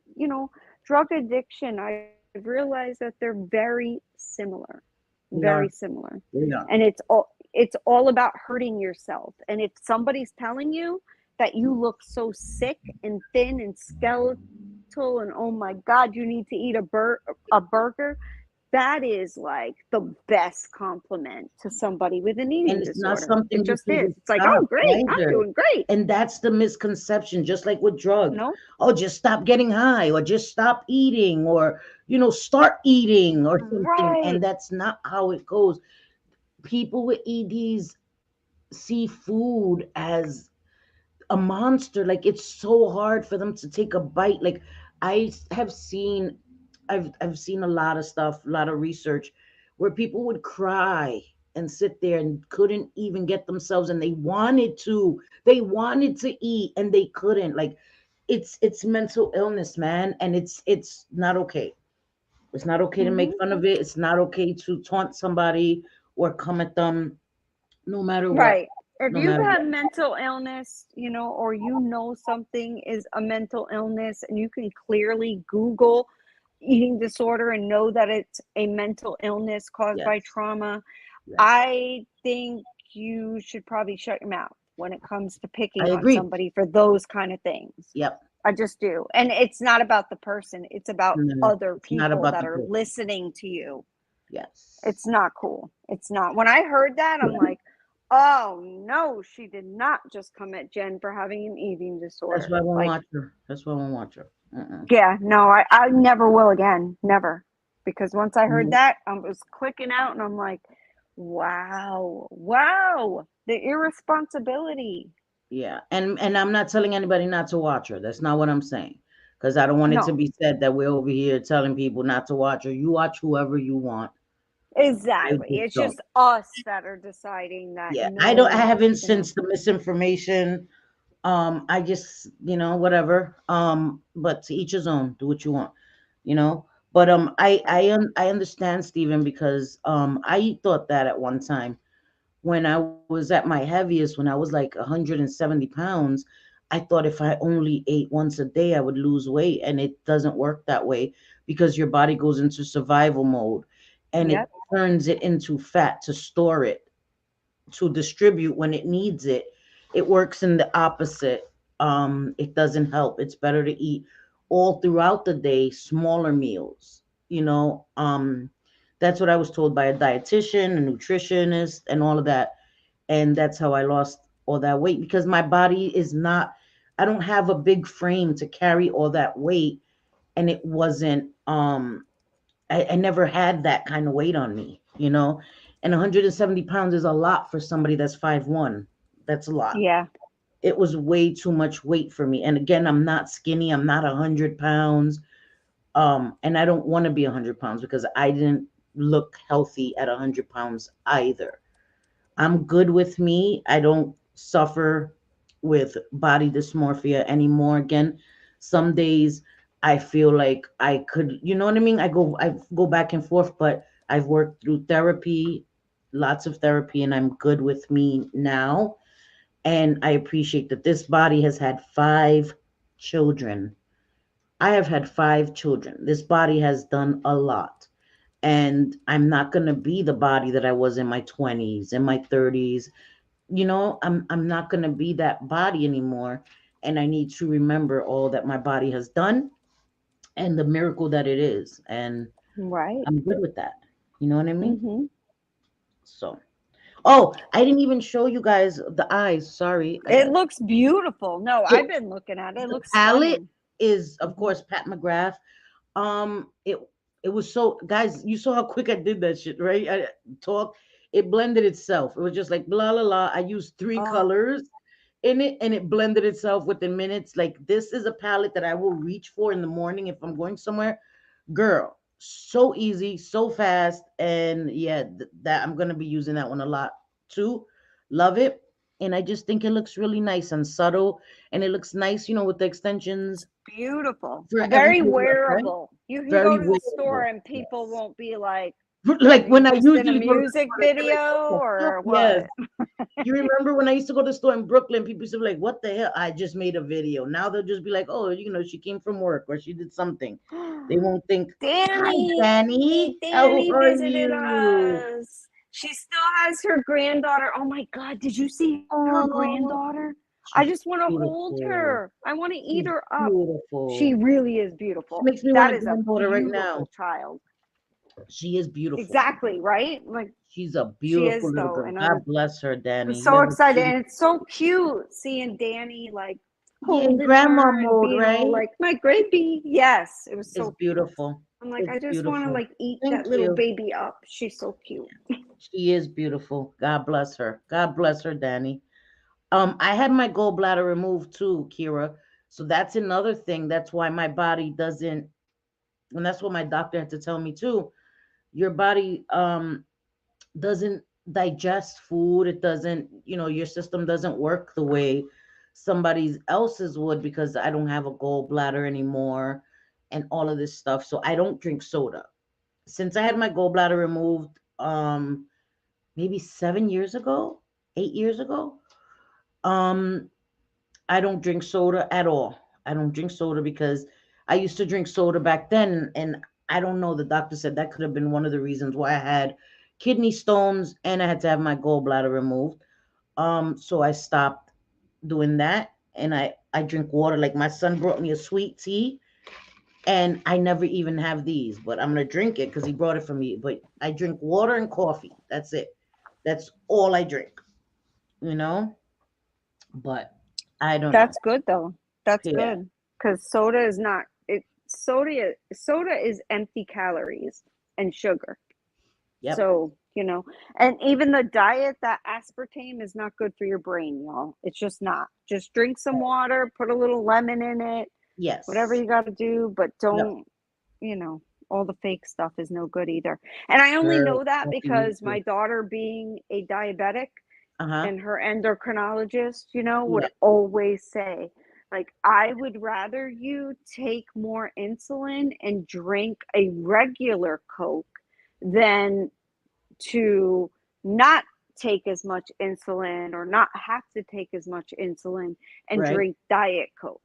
[SPEAKER 3] drug addiction. I've realized that they're very similar.
[SPEAKER 2] we
[SPEAKER 3] Very
[SPEAKER 2] are,
[SPEAKER 3] similar.
[SPEAKER 2] we are.
[SPEAKER 3] And it's all about hurting yourself. And if somebody's telling you that you look so sick and thin and skeletal and oh my god, you need to eat a burger, that is like the best compliment to somebody with an
[SPEAKER 2] And
[SPEAKER 3] eating
[SPEAKER 2] it's not
[SPEAKER 3] disorder.
[SPEAKER 2] something
[SPEAKER 3] It
[SPEAKER 2] you
[SPEAKER 3] just
[SPEAKER 2] can
[SPEAKER 3] is.
[SPEAKER 2] just
[SPEAKER 3] It's like,
[SPEAKER 2] stop
[SPEAKER 3] oh great, I'm
[SPEAKER 2] either.
[SPEAKER 3] doing great.
[SPEAKER 2] And that's the misconception, just like with drugs.
[SPEAKER 3] No,
[SPEAKER 2] Oh, just stop getting high, or just stop eating, or start eating or something.
[SPEAKER 3] right.
[SPEAKER 2] And that's not how it goes. People with EDs see food as a monster. Like, it's so hard for them to take a bite. Like, I have seen, I've seen a lot of stuff, a lot of research where people would cry and sit there and couldn't even get themselves, and they wanted to eat and they couldn't. Like, it's mental illness, man, and it's not okay. It's not okay to make
[SPEAKER 3] Hmm.
[SPEAKER 2] fun of it. It's not okay to taunt somebody or come at them, no matter what.
[SPEAKER 3] Right. If
[SPEAKER 2] No
[SPEAKER 3] you
[SPEAKER 2] matter
[SPEAKER 3] have
[SPEAKER 2] what.
[SPEAKER 3] mental illness, or something is a mental illness, and you can clearly Google eating disorder and know that it's a mental illness caused by
[SPEAKER 2] Yes.
[SPEAKER 3] trauma,
[SPEAKER 2] Yes.
[SPEAKER 3] I think you should probably shut your mouth when it comes to
[SPEAKER 2] I
[SPEAKER 3] picking on
[SPEAKER 2] agree.
[SPEAKER 3] somebody for those kind of things.
[SPEAKER 2] Yep.
[SPEAKER 3] I just do. And it's not about the person, it's about
[SPEAKER 2] No,
[SPEAKER 3] other
[SPEAKER 2] it's not
[SPEAKER 3] people
[SPEAKER 2] about
[SPEAKER 3] that
[SPEAKER 2] the
[SPEAKER 3] are
[SPEAKER 2] person.
[SPEAKER 3] listening to you. It's
[SPEAKER 2] Yes.
[SPEAKER 3] not cool. It's not. When I heard that, I'm like, oh no, she did not just come at Jen for having an eating
[SPEAKER 2] That's
[SPEAKER 3] disorder.
[SPEAKER 2] why I won't
[SPEAKER 3] Like,
[SPEAKER 2] watch her. That's why I won't watch her.
[SPEAKER 3] yeah, no, I never will again. Never. Because once I heard
[SPEAKER 2] Mhm.
[SPEAKER 3] that, I was clicking out and I'm like, wow, wow, the irresponsibility.
[SPEAKER 2] Yeah, and I'm not telling anybody not to watch her. That's not what I'm saying. Because I don't want it to
[SPEAKER 3] No,
[SPEAKER 2] be said that we're over here telling people not to watch her. You watch whoever you want. I
[SPEAKER 3] exactly.
[SPEAKER 2] just
[SPEAKER 3] It's
[SPEAKER 2] don't.
[SPEAKER 3] just us that are deciding that
[SPEAKER 2] Yeah, I
[SPEAKER 3] no,
[SPEAKER 2] haven't sensed the misinformation. I just, whatever. But to each his own. Do what you want, you know. But
[SPEAKER 3] right.
[SPEAKER 2] I understand, Stephen, because I thought that at one time when I was at my heaviest, when I was like 170 pounds. I thought if I only ate once a day, I would lose weight, and it doesn't work that way because your body goes into survival mode, and it
[SPEAKER 3] Yep.
[SPEAKER 2] turns it into fat to store it, to distribute when it needs it. It works in the opposite. It doesn't help. It's better to eat all throughout the day, smaller meals. That's what I was told by a dietitian, a nutritionist, and all of that. And that's how I lost all that weight, because my body is not, I don't have a big frame to carry all that weight. And it wasn't, I never had that kind of weight on me. And 170 pounds is a lot for somebody that's 5'1". That's a lot.
[SPEAKER 3] Yeah.
[SPEAKER 2] It was way too much weight for me. And again, I'm not skinny. I'm not 100 pounds. And I don't want to be 100 pounds because I didn't look healthy at 100 pounds either. I'm good with me. I don't suffer with body dysmorphia anymore. Again, some days I feel like I could, you know what I mean? I go back and forth, but I've worked through therapy, lots of therapy, and I'm good with me now. And I appreciate that this body has had 5 children. I have had 5 children. This body has done a lot. And I'm not going to be the body that I was in my 20s, in my 30s. I'm not going to be that body anymore. And I need to remember all that my body has done and the miracle that it is. And
[SPEAKER 3] Right.
[SPEAKER 2] I'm good with that. You know what I mean?
[SPEAKER 3] Hmm.
[SPEAKER 2] So, oh, I didn't even show you guys the eyes. Sorry.
[SPEAKER 3] It looks beautiful. No,
[SPEAKER 2] The,
[SPEAKER 3] I've been looking at it. It
[SPEAKER 2] the
[SPEAKER 3] looks
[SPEAKER 2] palette,
[SPEAKER 3] stunning.
[SPEAKER 2] is of course Pat McGrath. It was so, guys, you saw how quick I did that shit, right? I talk. It blended itself. It was just like blah blah blah. I used three
[SPEAKER 3] Oh,
[SPEAKER 2] colors in it, and it blended itself within minutes. Like, this is a palette that I will reach for in the morning if I'm going somewhere. Girl, so easy, so fast, and yeah, that I'm gonna be using that one a lot too. Love it. And I just think it looks really nice and subtle, and it looks nice, with the extensions
[SPEAKER 3] beautiful.
[SPEAKER 2] for
[SPEAKER 3] Very
[SPEAKER 2] everyday look, right?
[SPEAKER 3] wearable. You can go
[SPEAKER 2] Very
[SPEAKER 3] to the store
[SPEAKER 2] wearable.
[SPEAKER 3] and people
[SPEAKER 2] Yes.
[SPEAKER 3] won't be like,
[SPEAKER 2] Like
[SPEAKER 3] are you
[SPEAKER 2] when I
[SPEAKER 3] just in a
[SPEAKER 2] usually go to the
[SPEAKER 3] music
[SPEAKER 2] store, they're like, "What
[SPEAKER 3] video
[SPEAKER 2] the fuck?"
[SPEAKER 3] or
[SPEAKER 2] Yes.
[SPEAKER 3] what?
[SPEAKER 2] You remember when I used to go to the store in Brooklyn, people used to be like, "What the hell? I just made a video." Now they'll just be like, "Oh, she came from work or she did something." They won't think, "Hi,
[SPEAKER 3] Danny,
[SPEAKER 2] Danny. How
[SPEAKER 3] Danny
[SPEAKER 2] are
[SPEAKER 3] visited
[SPEAKER 2] you?"
[SPEAKER 3] us. She still has her granddaughter. Oh my God, did you see her
[SPEAKER 2] Oh,
[SPEAKER 3] granddaughter? I
[SPEAKER 2] she's
[SPEAKER 3] just want to hold
[SPEAKER 2] beautiful.
[SPEAKER 3] her. I want to eat
[SPEAKER 2] She's
[SPEAKER 3] her up. She
[SPEAKER 2] beautiful.
[SPEAKER 3] really is
[SPEAKER 2] She
[SPEAKER 3] beautiful.
[SPEAKER 2] makes me want
[SPEAKER 3] That
[SPEAKER 2] a
[SPEAKER 3] is a
[SPEAKER 2] granddaughter right now.
[SPEAKER 3] beautiful child.
[SPEAKER 2] She is beautiful.
[SPEAKER 3] Exactly, right? Like
[SPEAKER 2] She's a
[SPEAKER 3] she
[SPEAKER 2] beautiful
[SPEAKER 3] is
[SPEAKER 2] little
[SPEAKER 3] though.
[SPEAKER 2] girl.
[SPEAKER 3] And
[SPEAKER 2] God bless her,
[SPEAKER 3] I'm
[SPEAKER 2] Danny. You
[SPEAKER 3] so
[SPEAKER 2] have a
[SPEAKER 3] excited.
[SPEAKER 2] sweet,
[SPEAKER 3] And it's so cute seeing Danny like
[SPEAKER 2] yeah, in
[SPEAKER 3] holding
[SPEAKER 2] grandma
[SPEAKER 3] her and
[SPEAKER 2] mode,
[SPEAKER 3] being all
[SPEAKER 2] right?
[SPEAKER 3] like, my baby. Yes, it was
[SPEAKER 2] It's
[SPEAKER 3] so cute.
[SPEAKER 2] beautiful.
[SPEAKER 3] I'm like,
[SPEAKER 2] It's
[SPEAKER 3] I just want to
[SPEAKER 2] beautiful.
[SPEAKER 3] like eat
[SPEAKER 2] Thank
[SPEAKER 3] that little
[SPEAKER 2] you.
[SPEAKER 3] baby up. She's so cute.
[SPEAKER 2] She is beautiful. God bless her. God bless her, Danny. I had my gallbladder removed too, Kira. So that's another thing. That's why my body doesn't, and that's what my doctor had to tell me too. Your body doesn't digest food. It doesn't, your system doesn't work the way somebody else's would, because I don't have a gallbladder anymore and all of this stuff. So I don't drink soda. Since I had my gallbladder removed, maybe 7 years ago, 8 years ago, um, I don't drink soda at all. I don't drink soda because I used to drink soda back then, and I don't know. The doctor said that could have been one of the reasons why I had kidney stones and I had to have my gallbladder removed. So I stopped doing that, and I drink water. Like, my son brought me a sweet tea, and I never even have these, but I'm gonna drink it because he brought it for me. But I drink water and coffee. That's it. That's all I drink. You know. But I don't know.
[SPEAKER 3] That's good though. That's
[SPEAKER 2] Yeah.
[SPEAKER 3] good because soda is not it. Soda is empty calories and sugar.
[SPEAKER 2] Yep.
[SPEAKER 3] So and even the diet, that aspartame is not good for your brain, y'all. It's just not. Just drink some water, put a little lemon in it, whatever
[SPEAKER 2] Yes.
[SPEAKER 3] you got to do, but
[SPEAKER 2] Yep.
[SPEAKER 3] don't. You know, all the fake stuff is no good either. And I only
[SPEAKER 2] Girl,
[SPEAKER 3] know that
[SPEAKER 2] coffee me
[SPEAKER 3] because
[SPEAKER 2] too.
[SPEAKER 3] my daughter, being a diabetic,
[SPEAKER 2] Uh-huh.
[SPEAKER 3] and her endocrinologist, would
[SPEAKER 2] Yeah.
[SPEAKER 3] always say, like, I would rather you take more insulin and drink a regular Coke than to not take as much insulin or not have to take as much insulin and
[SPEAKER 2] Right.
[SPEAKER 3] drink Diet Coke.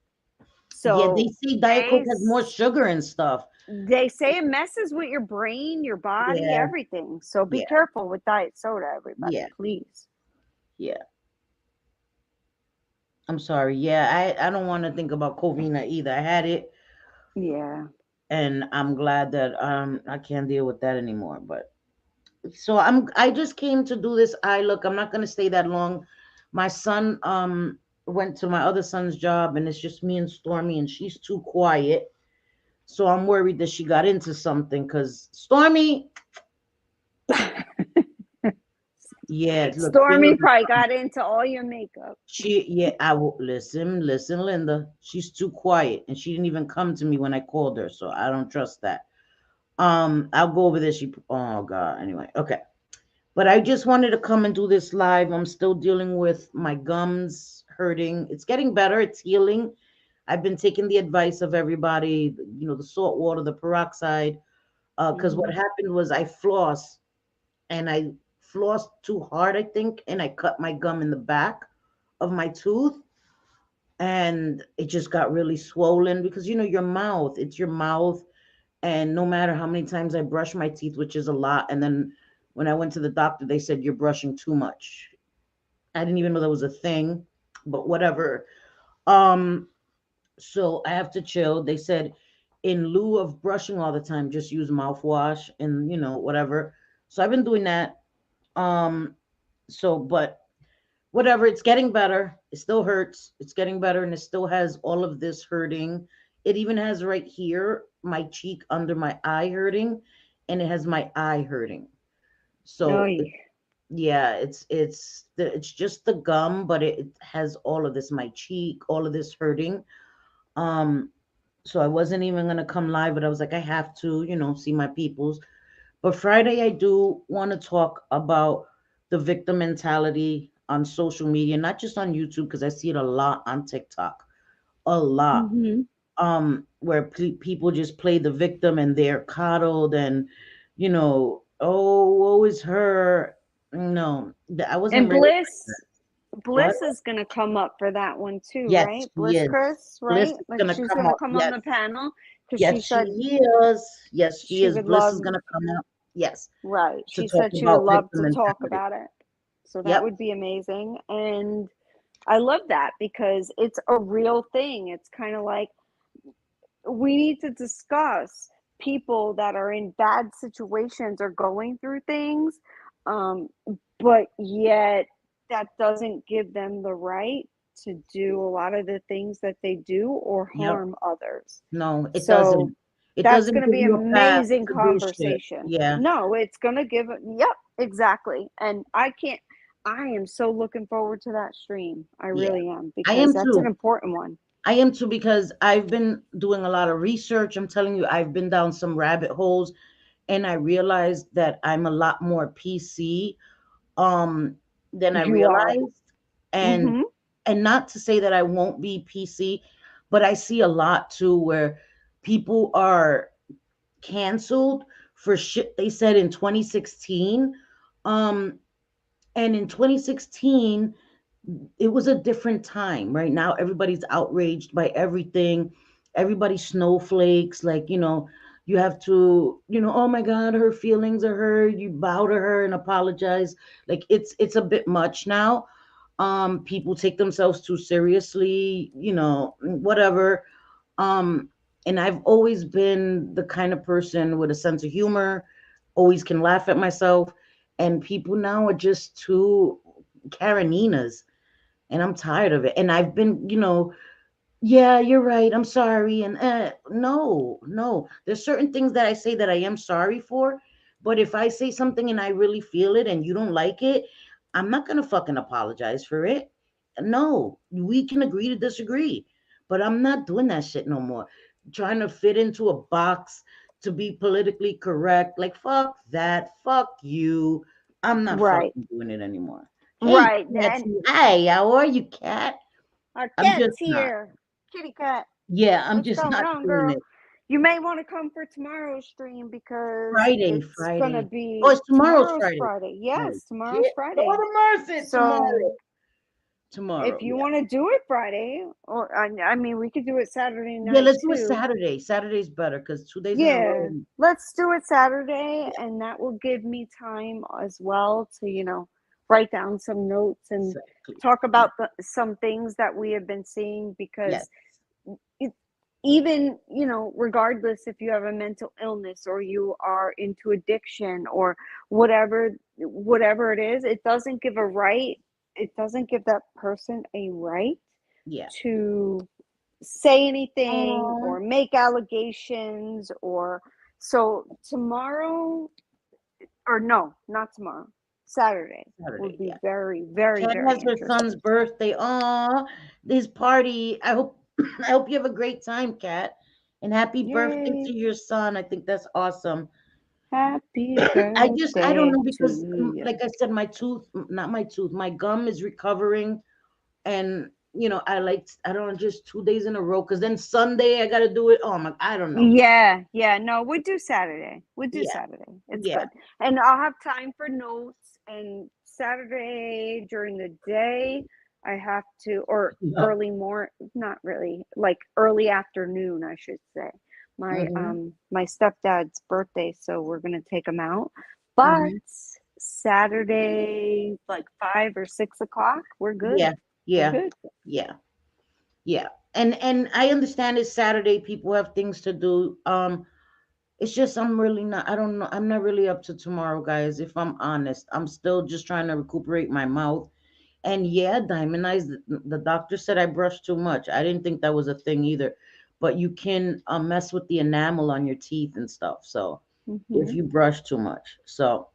[SPEAKER 2] Yeah, they
[SPEAKER 3] So
[SPEAKER 2] say Diet Coke has more sugar and stuff.
[SPEAKER 3] they say it messes with your brain, your body,
[SPEAKER 2] Yeah.
[SPEAKER 3] everything. So be
[SPEAKER 2] Yeah.
[SPEAKER 3] careful with diet soda, everybody,
[SPEAKER 2] Yeah.
[SPEAKER 3] please.
[SPEAKER 2] Yeah. I'm sorry. Yeah, I don't want to think about Covina either. I had it,
[SPEAKER 3] Yeah.
[SPEAKER 2] and I'm glad that I can't deal with that anymore. But so I just came to do this eye look. I'm not gonna stay that long. My son went to my other son's job, and it's just me and Stormy, and she's too quiet. So I'm worried that she got into something, because Stormy, yeah, look,
[SPEAKER 3] Stormy probably got into all your makeup.
[SPEAKER 2] yeah, I will listen, Linda. She's too quiet, and she didn't even come to me when I called her, so I don't trust that. I'll go over there. Oh God. Anyway, okay. But I just wanted to come and do this live. I'm still dealing with my gums hurting. It's getting better. It's healing. I've been taking the advice of everybody, the salt water, the peroxide. Because what
[SPEAKER 3] Hmm.
[SPEAKER 2] happened was I flossed, and I flossed too hard, I think, and I cut my gum in the back of my tooth, and it just got really swollen because it's your mouth, and no matter how many times I brush my teeth, which is a lot, and then when I went to the doctor, they said you're brushing too much. I didn't even know that was a thing, but whatever. Um, so I have to chill. They said in lieu of brushing all the time, just use mouthwash and whatever. So I've been doing that. Um, but whatever, it's getting better. It still hurts. It's getting better, and it still has all of this hurting It even has right here my cheek under my eye hurting, and it has my eye hurting. So
[SPEAKER 3] Oy.
[SPEAKER 2] yeah, it's just the gum, but it has all of this, my cheek, all of this hurting. Um, so I wasn't even gonna come live, but I was like, I have to, see my peoples. But Friday, I do want to talk about the victim mentality on social media, not just on YouTube, because I see it a lot on TikTok, a lot.
[SPEAKER 3] Mm-hmm.
[SPEAKER 2] Where people just play the victim and they're coddled and, oh, woe is her. No, I wasn't
[SPEAKER 3] And
[SPEAKER 2] ready for that. What?
[SPEAKER 3] Bliss is gonna come up for that one too,
[SPEAKER 2] Yes,
[SPEAKER 3] right?
[SPEAKER 2] she
[SPEAKER 3] Bliss
[SPEAKER 2] is.
[SPEAKER 3] Chris,
[SPEAKER 2] Bliss
[SPEAKER 3] right?
[SPEAKER 2] is
[SPEAKER 3] Like
[SPEAKER 2] gonna
[SPEAKER 3] she's
[SPEAKER 2] come
[SPEAKER 3] gonna
[SPEAKER 2] up.
[SPEAKER 3] come on
[SPEAKER 2] Yes,
[SPEAKER 3] the panel because she
[SPEAKER 2] yes, she
[SPEAKER 3] said
[SPEAKER 2] is. Yes, she
[SPEAKER 3] she
[SPEAKER 2] is.
[SPEAKER 3] would
[SPEAKER 2] Bliss
[SPEAKER 3] love,
[SPEAKER 2] is gonna come up. Yes,
[SPEAKER 3] right.
[SPEAKER 2] to
[SPEAKER 3] She
[SPEAKER 2] talk
[SPEAKER 3] said she would
[SPEAKER 2] about
[SPEAKER 3] love
[SPEAKER 2] victim
[SPEAKER 3] to talk
[SPEAKER 2] mentality.
[SPEAKER 3] about it. So that
[SPEAKER 2] Yep.
[SPEAKER 3] would be amazing. And I love that because it's a real thing. It's kind of like we need to discuss people that are in bad situations or going through things, um, but yet that doesn't give them the right to do a lot of the things that they do or
[SPEAKER 2] Yep.
[SPEAKER 3] harm others.
[SPEAKER 2] No, it
[SPEAKER 3] So
[SPEAKER 2] doesn't. It
[SPEAKER 3] that's
[SPEAKER 2] doesn't
[SPEAKER 3] going to
[SPEAKER 2] give
[SPEAKER 3] be
[SPEAKER 2] you a path
[SPEAKER 3] amazing
[SPEAKER 2] to do shit.
[SPEAKER 3] conversation.
[SPEAKER 2] Yeah.
[SPEAKER 3] No, it's going to give, yep, exactly. And I am so looking forward to that stream. I
[SPEAKER 2] Yeah.
[SPEAKER 3] really am
[SPEAKER 2] I
[SPEAKER 3] because
[SPEAKER 2] am
[SPEAKER 3] that's an
[SPEAKER 2] too.
[SPEAKER 3] important one.
[SPEAKER 2] I am too because I've been doing a lot of research. I'm telling you, I've been down some rabbit holes and I realized that I'm a lot more PC um than I
[SPEAKER 3] You are.
[SPEAKER 2] realized. And
[SPEAKER 3] Mm-hmm.
[SPEAKER 2] and not to say that I won't be PC, but I see a lot too where people are canceled for shit they said in 2016. Um and in 2016 it was a different time. Right now everybody's outraged by everything. Everybody snowflakes, like, you have to, oh my god, her feelings are hurt, you bow to her and apologize. Like it's a bit much now. People take themselves too seriously, whatever. And I've always been the kind of person with a sense of humor, always can laugh at myself, and people now are just too Kareninas, and I'm tired of it. And I've been, yeah, you're right. I'm sorry. And no, no. There's certain things that I say that I am sorry for, but if I say something and I really feel it and you don't like it, I'm not gonna fucking apologize for it. No, we can agree to disagree, but I'm not doing that shit no more. Trying to fit into a box to be politically correct, like fuck that, fuck you. I'm not
[SPEAKER 3] Right.
[SPEAKER 2] fucking doing it anymore. Hey,
[SPEAKER 3] Right. And
[SPEAKER 2] Patsy. Hi, how are you, cat?
[SPEAKER 3] our
[SPEAKER 2] I'm just
[SPEAKER 3] cat's
[SPEAKER 2] not.
[SPEAKER 3] here. Kitty cat.
[SPEAKER 2] Yeah, I'm
[SPEAKER 3] What's
[SPEAKER 2] just
[SPEAKER 3] going
[SPEAKER 2] not
[SPEAKER 3] on,
[SPEAKER 2] doing
[SPEAKER 3] girl?
[SPEAKER 2] it.
[SPEAKER 3] You may want to come for tomorrow's stream because
[SPEAKER 2] Friday,
[SPEAKER 3] it's going to
[SPEAKER 2] Friday. Oh,
[SPEAKER 3] be
[SPEAKER 2] it's tomorrow's
[SPEAKER 3] tomorrow's
[SPEAKER 2] Friday.
[SPEAKER 3] Friday.
[SPEAKER 2] Oh,
[SPEAKER 3] Yes, tomorrow's
[SPEAKER 2] shit. Lord
[SPEAKER 3] Friday.
[SPEAKER 2] of mercy,
[SPEAKER 3] So
[SPEAKER 2] tomorrow. Tomorrow,
[SPEAKER 3] if you
[SPEAKER 2] yeah.
[SPEAKER 3] want to do it Friday, or I mean, we could do it Saturday
[SPEAKER 2] Yeah,
[SPEAKER 3] night
[SPEAKER 2] let's do it
[SPEAKER 3] too.
[SPEAKER 2] Saturday. Saturday's better because 2 days in a
[SPEAKER 3] Yeah,
[SPEAKER 2] row.
[SPEAKER 3] let's do it Saturday,
[SPEAKER 2] Yeah,
[SPEAKER 3] and that will give me time as well to, write down some notes and
[SPEAKER 2] exactly.
[SPEAKER 3] talk about some things that we have been seeing
[SPEAKER 2] Yes.
[SPEAKER 3] because it, even, regardless if you have a mental illness or you are into addiction or whatever it is, it doesn't give that person a right
[SPEAKER 2] Yeah.
[SPEAKER 3] to say anything
[SPEAKER 2] Oh,
[SPEAKER 3] or make allegations or so tomorrow, or no, not tomorrow, Saturday would
[SPEAKER 2] Saturday,
[SPEAKER 3] be
[SPEAKER 2] yeah.
[SPEAKER 3] very, very,
[SPEAKER 2] Kat
[SPEAKER 3] very
[SPEAKER 2] has her
[SPEAKER 3] interesting.
[SPEAKER 2] son's birthday. Oh, this party. I hope I hope you have a great time, Kat. And happy birthday
[SPEAKER 3] Yay,
[SPEAKER 2] to your son. I think that's awesome.
[SPEAKER 3] happy
[SPEAKER 2] I don't
[SPEAKER 3] birthday
[SPEAKER 2] know
[SPEAKER 3] to
[SPEAKER 2] because
[SPEAKER 3] you.
[SPEAKER 2] like I said, not my tooth, my gum is recovering, and I don't know, just 2 days in a row because then Sunday I got to do it. Oh my, I don't know.
[SPEAKER 3] Yeah, no, we do Saturday. We do
[SPEAKER 2] Yeah,
[SPEAKER 3] Saturday. It's
[SPEAKER 2] yeah.
[SPEAKER 3] good. And I'll have time for notes. And Saturday during the day, I have to, or
[SPEAKER 2] Yep.
[SPEAKER 3] early more, not really, like early afternoon, I should say.
[SPEAKER 2] Mm-hmm.
[SPEAKER 3] My stepdad's birthday, so we're gonna take him out. But
[SPEAKER 2] Mm-hmm.
[SPEAKER 3] Saturday, like 5 or 6 o'clock, we're good.
[SPEAKER 2] Yeah,
[SPEAKER 3] We're
[SPEAKER 2] yeah,
[SPEAKER 3] good.
[SPEAKER 2] yeah, yeah. And I understand it's Saturday. People have things to do. It's just I'm really not. I don't know. I'm not really up to tomorrow, guys. If I'm honest, I'm still just trying to recuperate my mouth. And yeah, Diamond Eyes. The doctor said I brushed too much. I didn't think that was a thing either. but you can mess with the enamel on your teeth and stuff. So if you brush too much, so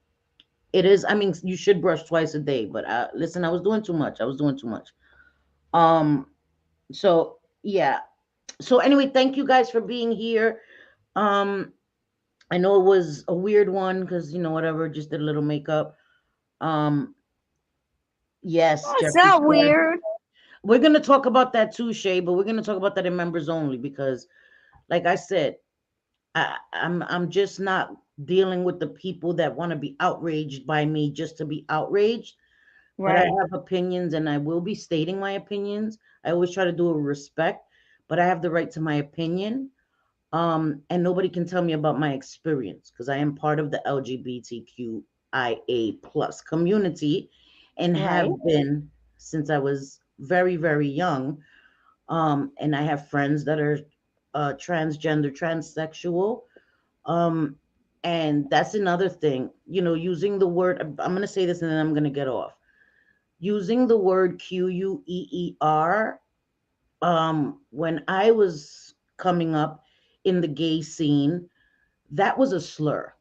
[SPEAKER 2] it is. I mean, you should brush twice a day. But listen, I was doing too much. I was doing too much. So yeah. So anyway, thank you guys for being here. Um, I know it was a weird one because whatever, just did a little makeup. Um, yes,
[SPEAKER 3] Oh, it's
[SPEAKER 2] Jeffree
[SPEAKER 3] not
[SPEAKER 2] Star.
[SPEAKER 3] weird.
[SPEAKER 2] We're gonna talk about that too, Shay, but we're gonna talk about that in members only because, like I said, I'm just not dealing with the people that want to be outraged by me just to be outraged. But I
[SPEAKER 3] Right.
[SPEAKER 2] have opinions and I will be stating my opinions. I always try to do it with respect, but I have the right to my opinion. And nobody can tell me about my experience because I am part of the LGBTQIA plus community and have
[SPEAKER 3] Right.
[SPEAKER 2] been since I was very, very young. And I have friends that are transgender, transsexual. Um, and that's another thing, using the word, I'm going to say this and then I'm going to get off. Using the word QUEER, when I was coming up in the gay scene, that was a slur.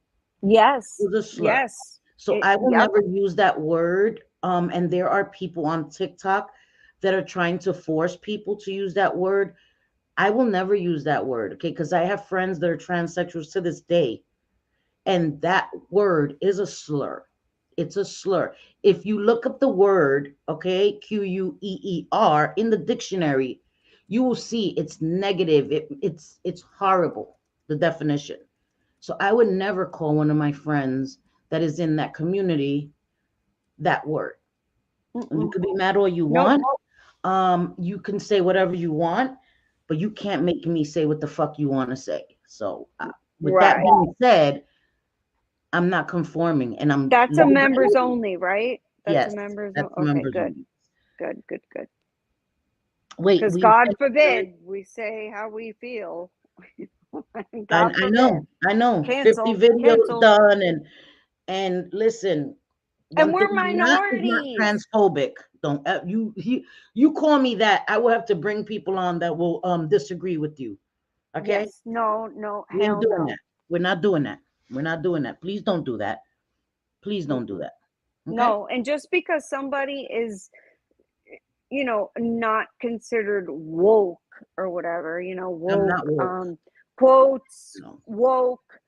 [SPEAKER 2] It
[SPEAKER 3] Yes.
[SPEAKER 2] was a slur.
[SPEAKER 3] Yes.
[SPEAKER 2] So I will
[SPEAKER 3] Yep.
[SPEAKER 2] never use that word. And there are people on TikTok that are trying to force people to use that word. I will never use that word, okay? Because I have friends that are transsexuals to this day, and that word is a slur. It's a slur. If you look up the word, okay, QUEER in the dictionary, you will see it's negative. It's horrible, the definition. So I would never call one of my friends that is in that community that word. And you
[SPEAKER 3] Mm-mm.
[SPEAKER 2] could be mad all you
[SPEAKER 3] Nope.
[SPEAKER 2] want. You can say whatever you want, but you can't make me say what the fuck you want to say. So, with that
[SPEAKER 3] Right.
[SPEAKER 2] being said, I'm not conforming, and I'm
[SPEAKER 3] That's a members only, right? That's a
[SPEAKER 2] yes,
[SPEAKER 3] members
[SPEAKER 2] that's
[SPEAKER 3] Okay,
[SPEAKER 2] members
[SPEAKER 3] good.
[SPEAKER 2] only.
[SPEAKER 3] Good, good, good.
[SPEAKER 2] Wait,
[SPEAKER 3] Because
[SPEAKER 2] we
[SPEAKER 3] God forbid we say how we feel.
[SPEAKER 2] I,
[SPEAKER 3] God
[SPEAKER 2] I
[SPEAKER 3] forbid.
[SPEAKER 2] know, I know. 50
[SPEAKER 3] Cancel.
[SPEAKER 2] videos
[SPEAKER 3] Cancel.
[SPEAKER 2] done, and listen,
[SPEAKER 3] And
[SPEAKER 2] one thing
[SPEAKER 3] we're
[SPEAKER 2] not is not
[SPEAKER 3] minorities.
[SPEAKER 2] transphobic. Don't you call me that? I will have to bring people on that will disagree with you. Okay,
[SPEAKER 3] Yes. No, no,
[SPEAKER 2] we ain't
[SPEAKER 3] hell
[SPEAKER 2] doing
[SPEAKER 3] no.
[SPEAKER 2] that. We're not doing that. We're not doing that. Please don't do that. Please don't do
[SPEAKER 3] Mm-mm.
[SPEAKER 2] that. Okay.
[SPEAKER 3] No. And just because somebody is, not considered woke or whatever,
[SPEAKER 2] I'm
[SPEAKER 3] woke,
[SPEAKER 2] not woke.
[SPEAKER 3] quotes,
[SPEAKER 2] No.
[SPEAKER 3] woke,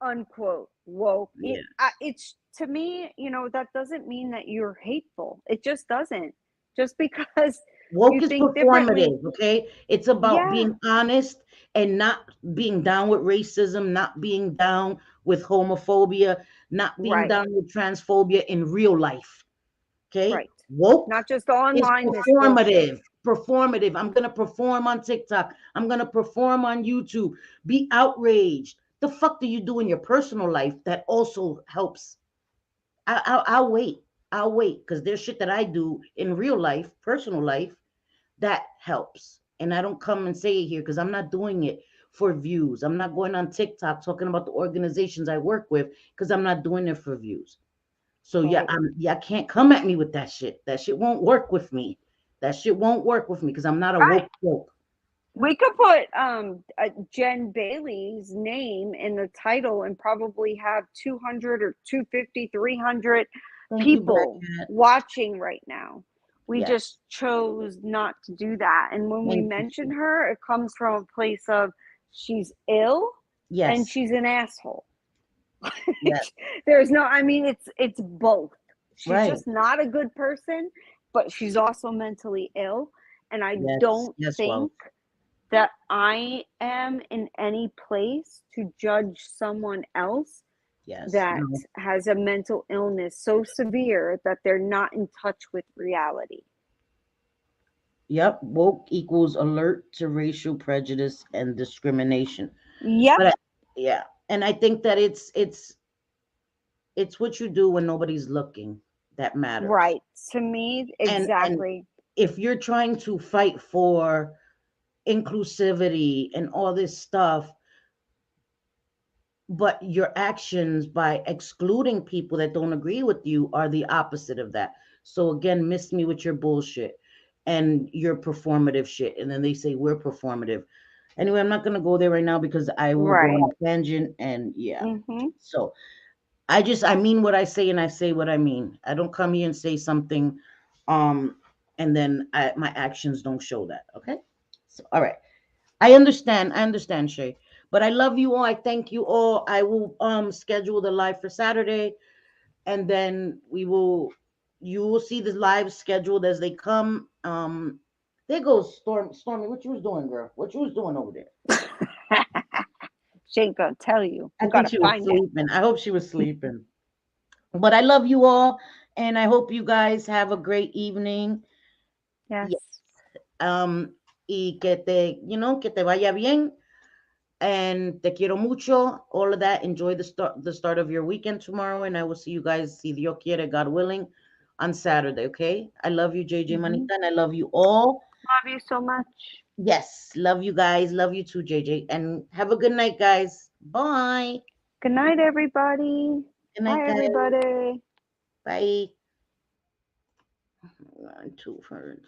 [SPEAKER 3] unquote, woke.
[SPEAKER 2] Yeah.
[SPEAKER 3] It's to me, that doesn't mean that you're hateful. It just doesn't. Just because you
[SPEAKER 2] Woke is
[SPEAKER 3] think differently.
[SPEAKER 2] performative, okay? It's about
[SPEAKER 3] Yeah,
[SPEAKER 2] being honest and not being down with racism, not being down with homophobia, not being
[SPEAKER 3] right,
[SPEAKER 2] down with transphobia in real life, okay?
[SPEAKER 3] right.
[SPEAKER 2] Woke
[SPEAKER 3] Not just
[SPEAKER 2] is
[SPEAKER 3] online, this bullshit.
[SPEAKER 2] performative. Performative. I'm going to perform on TikTok. I'm going to perform on YouTube. Be outraged. The fuck do you do in your personal life that also helps? I'll wait. I'll wait because there's shit that I do in real life, personal life, that helps. And I don't come and say it here because I'm not doing it for views. I'm not going on TikTok talking about the organizations I work with because I'm not doing it for views. So yeah,
[SPEAKER 3] Right.
[SPEAKER 2] I can't come at me with that shit. That shit won't work with me. That shit won't work with me because I'm not a
[SPEAKER 3] Right.
[SPEAKER 2] woke folk.
[SPEAKER 3] We could put Jen Bailey's name in the title and probably have 200 or 250, 300
[SPEAKER 2] Thank you, Black
[SPEAKER 3] people
[SPEAKER 2] Cat.
[SPEAKER 3] watching right now. We
[SPEAKER 2] Yes.
[SPEAKER 3] just chose not to do that. And when we
[SPEAKER 2] Thank
[SPEAKER 3] mention
[SPEAKER 2] you.
[SPEAKER 3] her, it comes from a place of she's ill and
[SPEAKER 2] Yes.
[SPEAKER 3] she's an asshole.
[SPEAKER 2] Yes.
[SPEAKER 3] There's no, I mean, it's both. She's
[SPEAKER 2] Right.
[SPEAKER 3] just not a good person, but she's also mentally ill. And I
[SPEAKER 2] Yes.
[SPEAKER 3] don't
[SPEAKER 2] Yes. Well.
[SPEAKER 3] think that I am in any place to judge someone else
[SPEAKER 2] Yes.
[SPEAKER 3] that
[SPEAKER 2] No.
[SPEAKER 3] has a mental illness so severe that they're not in touch with reality.
[SPEAKER 2] Yep. Woke equals alert to racial prejudice and discrimination.
[SPEAKER 3] Yep.
[SPEAKER 2] But yeah, and I think that it's what you do when nobody's looking that matters.
[SPEAKER 3] Right. To me,
[SPEAKER 2] And
[SPEAKER 3] exactly.
[SPEAKER 2] if you're trying to fight for inclusivity and all this stuff, but your actions by excluding people that don't agree with you are the opposite of that. So again, miss me with your bullshit and your performative shit. And then they say we're performative. Anyway, I'm not gonna go there right now because I will go
[SPEAKER 3] Right.
[SPEAKER 2] on a tangent, and yeah.
[SPEAKER 3] Mm-hmm.
[SPEAKER 2] So I mean what I say, and I say what I mean. I don't come here and say something, um, and then my actions don't show that. Okay. So all right. I understand, Shay. But I love you all. I thank you all. I will schedule the live for Saturday, and then you will see the live scheduled as they come. There goes Stormy. What you was doing, girl? What you was doing over there?
[SPEAKER 3] She ain't gonna tell you.
[SPEAKER 2] I
[SPEAKER 3] You
[SPEAKER 2] think
[SPEAKER 3] gotta
[SPEAKER 2] she was
[SPEAKER 3] find out.
[SPEAKER 2] sleeping. I hope she was sleeping. But I love you all, and I hope you guys have a great evening. Yes.
[SPEAKER 3] Yes.
[SPEAKER 2] Y que te vaya bien. And te quiero mucho. All of that. Enjoy the start of your weekend tomorrow, and I will see you guys, si Dios quiere, God willing, on Saturday. Okay. I love you, JJ
[SPEAKER 3] Mm-hmm.
[SPEAKER 2] Manita, and I love you all.
[SPEAKER 3] Love you so much.
[SPEAKER 2] Yes, love you guys. Love you too, JJ. And have a good night, guys. Bye.
[SPEAKER 3] Good night, everybody.
[SPEAKER 2] Good night,
[SPEAKER 3] Bye,
[SPEAKER 2] guys.
[SPEAKER 3] everybody.
[SPEAKER 2] Bye. 1, 2 for